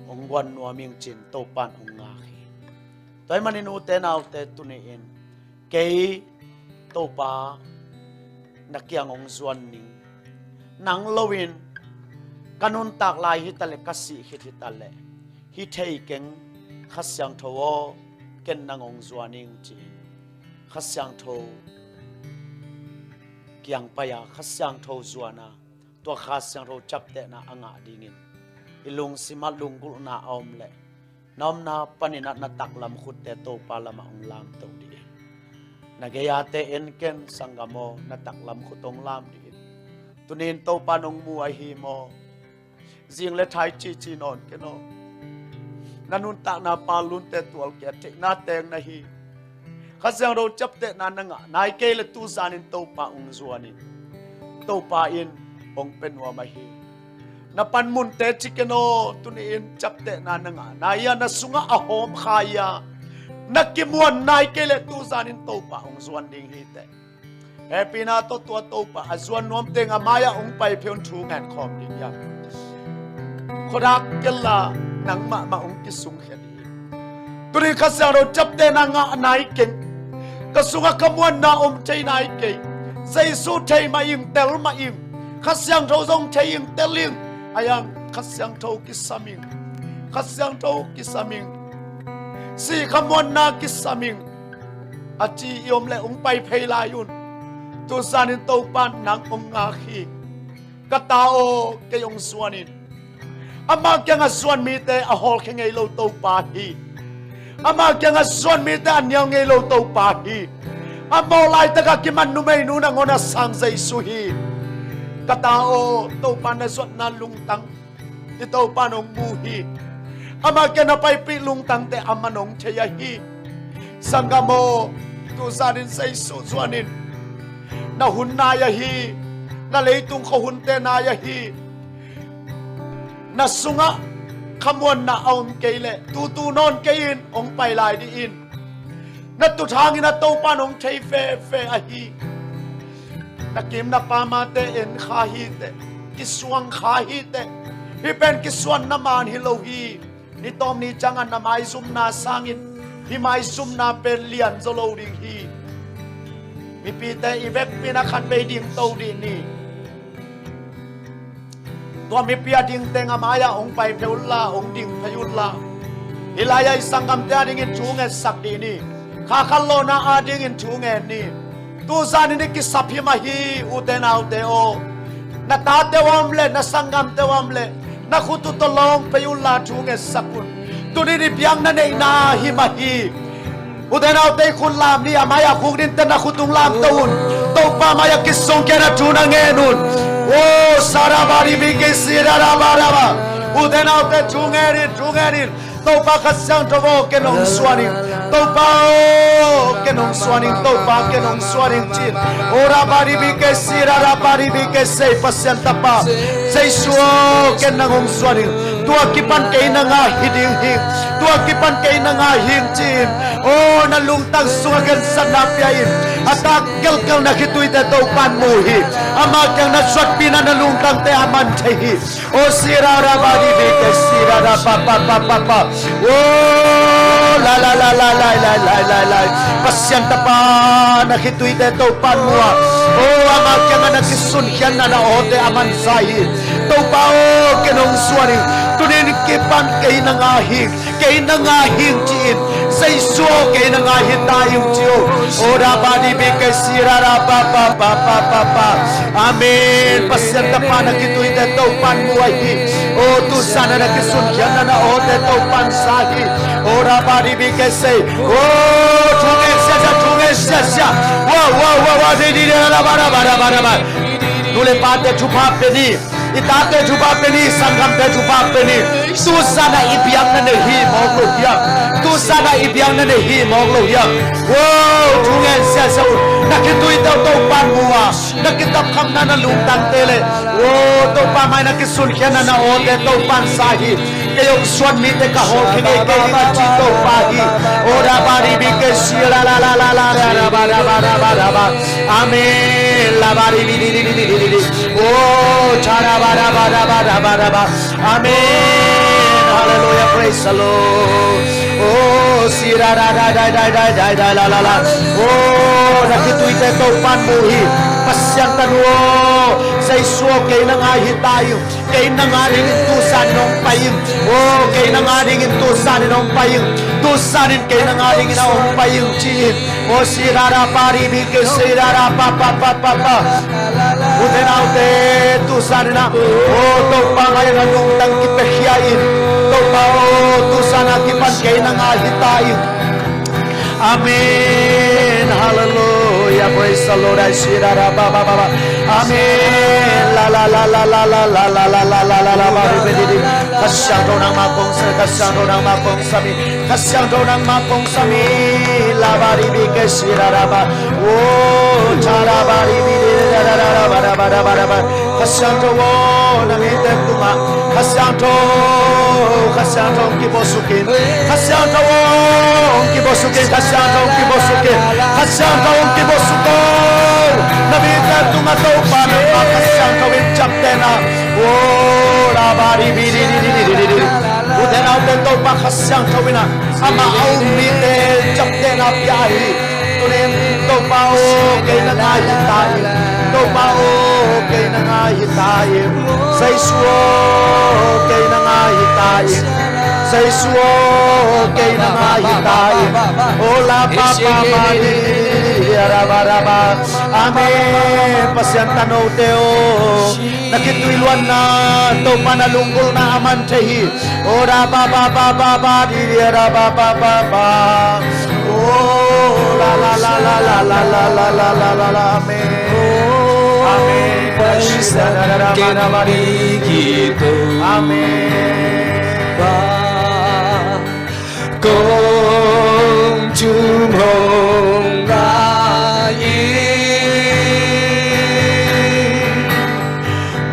องวันนัวมิงจินโตปานองงาคีตัวมันอินอุเตนเอาเตตัวนี้อินเกยโตปานักยังองจวนนิงนังโลวินกันุนตากลายฮิตาเลกัสซิฮิตาเลฮิเทยเก่งขัดยังโทเก่งนังองจวนิงจีขัดยังโทเกียงปยาขัดยังโทจวนาตัวขัดยังโทจับเตนะอ่างดิ่งิน ilung simalung gul na om le nom na panina na taklam khut te to palama ong lam to di nagayate enken sangamo na taklam khutong lam di tunin to panong mu ai hi mo jing le thai chi chi non ke no nanun ta na palun te tual ke te na teng na hi khasang ro chap te na nga nai ke le tu sanin to pa ong zuani to pa in ong penwa ma hi na panmun te chikeno tunin chap te na nga na ya na sunga ahom khaya nakimuan nai ke le tu sanin to pa ong zuan ding hi te happy na to pa azwan nom te nga maya ong pai pheon thu ngan khom ding ya khodak kella nang ma ong ki sung khedi turi khasaro chapte na nga nai ken kasunga kamuan na chei nai ke sai su thei ma ing tel ma ing khasyang tho zong thei ing teling ayang khasyang tho ki saming khasyang tho ki saming si kamuan na ki saming achi yom le ong pai phei la yun tu sanin to pan nang ong nga khi katao ke yong suanin ama kyang aswan mi te a hol khengei lo to pa hi ama kyang aswan mi te anyang ngei lo to pa hi amo lai ta ka kiman nu mei nu na ngona sang sei su hi katao to pan na swat na lung tang ti to panong mu hi ama kyang pai pi lung tang te amanong cheya hi sangamo tu sanin sei su suanin na hun na ya hi na leitung ko hun te na ya hi na sunga kamuan na aum keile tu non kein ong pai lai di in na tu thang ina to panong thei fe a hi na kim na pa ma te en kha hi te ki suang kha hi te hi pen ki suan na man hi lo hi ni tom ni changan na mai sum na sangin hi mai sum na pen lian zo lo ding hi mi pi te i vek pi na khan be ding to di niตัวมีเปียดิงเตงอามายาองไปเพลลาองดิงพยุลาฮิลายาสังกัมเตดิงินชูเงสักดีนี่ข้าคัลโลนาอาดิงินชูเงนี่ตูซานินิกิสัพพิมาฮีอุเตนาอุเตโอนาตาเตวามเลนาสังกัมเตวามเลนาขุตุตลองพยุลาชูเงสักุนตุนิริเปียงนันเอนาฮิมาฮีอุเตนาอุเตคุณลามนี่อามายาคุกดินเตนาขุตุงลามตูนโตปามายากิสงเกนาชูนังเงนุนOh, sarabari bike sirarabaraba. Udena ute chungerin. Topa kasang tobo kenong swaning. Topa kenong swaning. Topa kenong swaning chin. Ora bari bike sirarabari bike say pasyantapa. Say suo kenang swaning. Tua kipan kay na nga hiding hing. Tua kipan kay na nga hing chin. Oh, nalungtang suwagan sa napyain. Atak kel na kituy te topan muhi. Amakyang na swat pina nalungtang te aman tehi. Oh, sirarabari bike sirarababa. Oh, la. Pasyanta pa nakituy te topan mua. Oh, amakyang na nakisunkyan na naote aman sahi. Topa o kenong suwaring. Tunin kipan kay nangahing. Kay nangahing chin. Say so kay nangahing tayong chiyo. Oh, rabadi bike sirarababa. Amen. Pasyanta pa nakituy te topan muahi. Oh, tu sana nakisunkyan na naote topan sahi. Oh, rabadi bike say. Oh, tunge siya. Wow. Tule pate chupa peni. Itate chupa peni. Sangam te chupa peni. Tu sana ibiyang na nehi moglo hiyak. Tu sana ibiyang na nehi moglo hiyak. Wow, tunge siya. Nakituy daw topan mua. Nakitap kam na nalungtang tele. Wow, topan may nakisunkyan na naote topan sahi. Kayong swan mite kahol kini kayo nga chito pahi. Ora bari bike sila la. Amen. La bari bi. Oh, chara bara. Amen. Hallelujah. Praise the Lord. Oh, sira la. Oh, nakituy te topan muhi. Pasyang tanuo. Sa isuo kay nangahi tayo. Kay nangaring intusan nung paying. Oh, kay nangaring intusan nung paying. Tusanin kay nangaring inaong paying chin. Oh, sirara pari bigay sirara pa. Uten aute tu sana o to pangayan anong tang kipehyain to pa o tu sana kipan kay nang ahitain. Amen. Hallelujah. Praise the Lord. I see that. Amen. La la la la la la la la la la la la la. Kasyang daw ng mapong sa, kasyang daw ng mapong sami, kasyang daw ng mapong sami. La baribi kasiraraba. Oh, charabaribi dararaba. Kasyang daw namitem tuma. Kasyang daw kibosukin. Kasyang daw kibosukin. Kasyang daw kibosukin. Kasyang daw kibosukin. Namitem tuma daw pa ng kasyang daw chaptena. Oh, rabaribi. Uden auten daw pa kasyang kawina. Ama aumite chaptena piyahi. Tunin daw pa o kay nangahitain. Daw pa o kay nangahitain. Sa isuo kay nangahitain. Sa isuo kay nangahitain. Ola papa mali araba. Amen. Pasyantanaw teo. Nakituiluan na to panalunggol na amantehi. Ora baba di araba baba. Oh la la la la la la la la la la la la. Amen. Amen. Amen. Công chúng hồng ai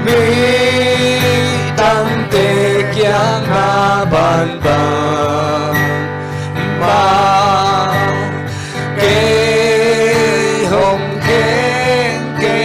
mi tăng tê kiang na ban ban ma kê hồng khen kê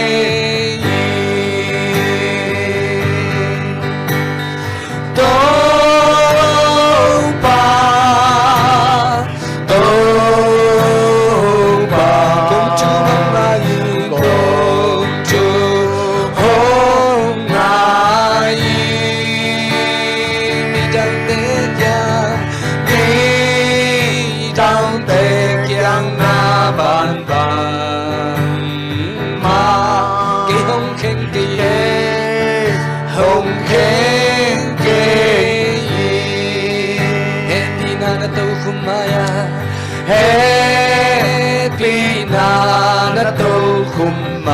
Happy na to kumay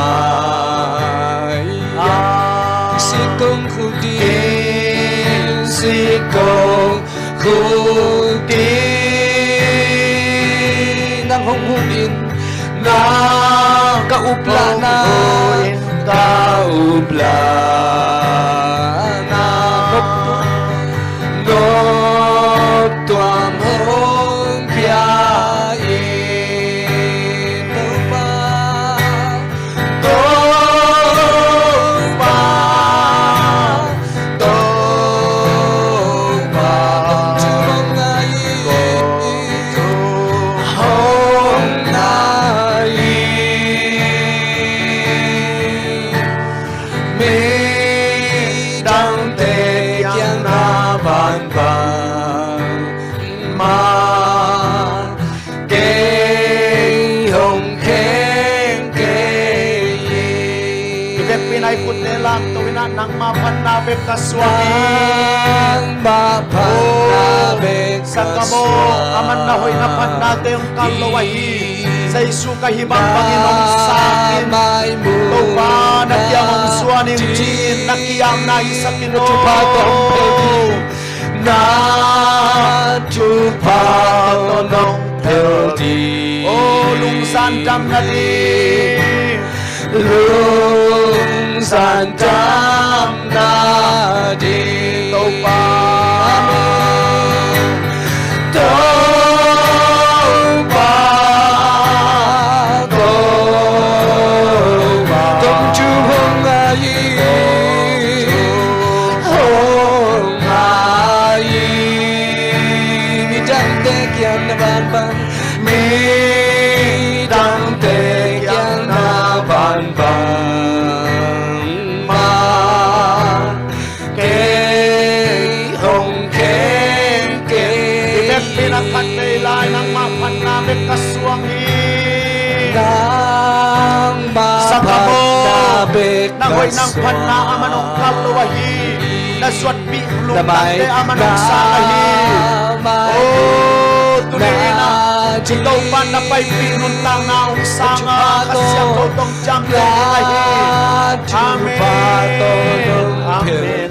Sikong kudin Sikong kudin Nang hungungin Na kaupla na Kaupla na Ngop tuam hong kiain nang mapanabik kaswami mapanabik sa kamo aman na hoy napan natin yung kaluwahi sa isu kahibang Panginoon sa akin o pa nagyamang suwaning jin nakiyang na isa Pinoy na tupatonong peldi o lungsan dam na di lungsan dam na di topa topa topa công chúa hồng ai hồng ai mi đăng tê kian na ban ban mi đăng tê kian na ban ban ma ke hồng khen ke ibet pinagkakailay ng mapanabik kaswami nang sa kamo mapanabik na hoy nang panna amanong kalwahi na suat pi lung tante amanong sahi oh tunina ikaw pa na pa'y pinuntang na ungsanga kasyang totong jam lahi amen amen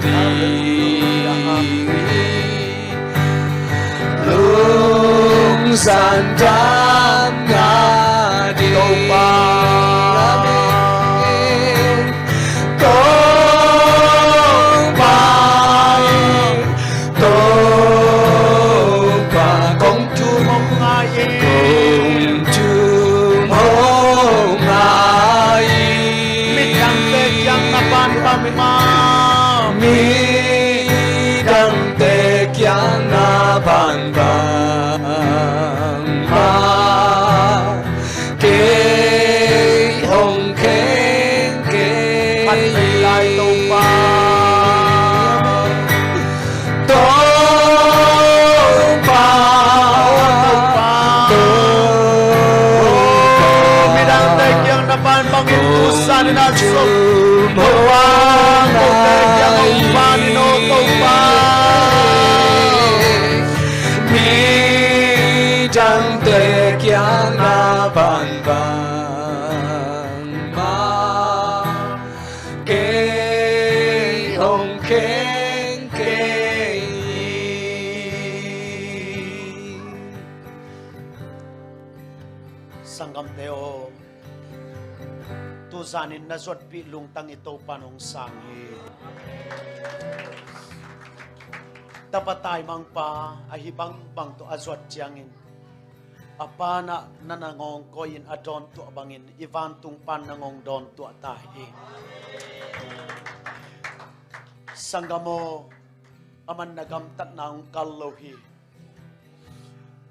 lung san đam nga đi ikaw pa ban ban ma kê hồng khen kê bắt tay lại tàu ba ban bangin usan na so mawang o kaya ang panino tàu ba chẳng thể kia na ban ban ma kê hồng khen kê sanggam teo tu zanin na zot pi lung tang ito panong sangi tapatay mang pa ahibang bang to azot tiangin apana nanangong koyin adon tu abangin ivan tung pan nangong don tu atahi sanggamo aman nagamtat naong kallohi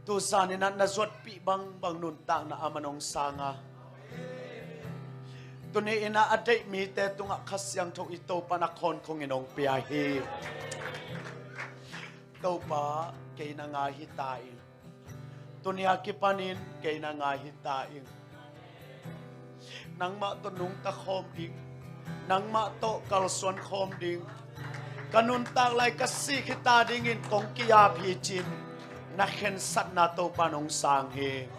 tu zanin na zot pi bang nuntang na amanong sanga tuni ina aday mi te tunga kasyang to ito panakon kong inong piyahi tau pa kay na nga hitain tuni akipanin kay na nga hitain nang matunong ta khom ding nang mato kalson khom ding kanuntang lay kasi kita dingin kong kiyap hichin na kensat na to panong sanghe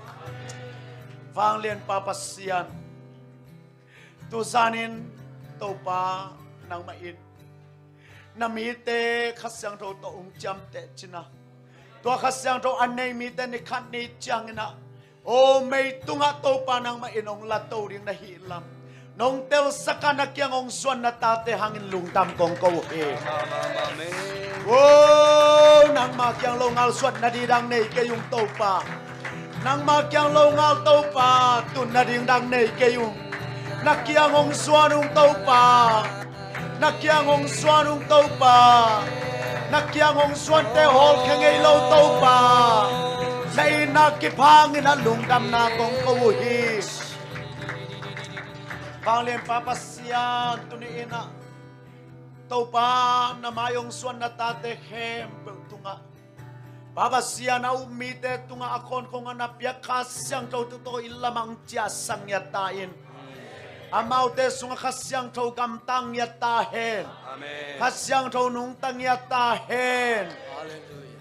vang lian papasyan tuzanin to pa nang main namite kasyang to ung jam te china to kasyang to anay mite ni khat ni chang na o may tunga to pa nang mainong lato ring na hilam nong tel sakana kyang ong swan na tate hangin lungtam kong ko he o nang makyang longal swat na didang nei kayong to pa nang makyang longal to pa tun na ding dang nei kayong nakyangong swanong tau pa nakyangong swanong tau pa nakyangong swan te hol kengay lo tau pa na inakipangin na lungdam na kong kawuhi panglin papasyan tuniina tau pa na mayong swan na tate hem tunga papasyan na umite tunga akon kong anapya kasyang tau tuto ilamang tiyasang yatain amaw te sunga kasyang tau gamtang yatahen kasyang tau nung tang yatahen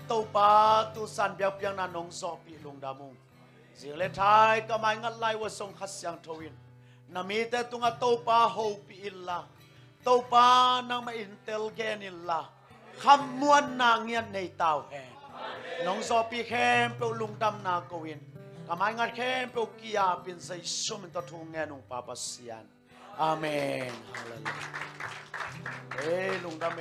tau pa tu san biak piang nanong sopi lung damung zile thai kamay ngalay wasong kasyang tawin namite tunga tau pa ho pi illa tau pa nang ma-intel gen illa kamuan nang yan nay tao hen nong sopi kem pe lung dam na kawin kamay ngat kem pe kia pin say sumin to thungen nung papasyan amen hallelujah lung dam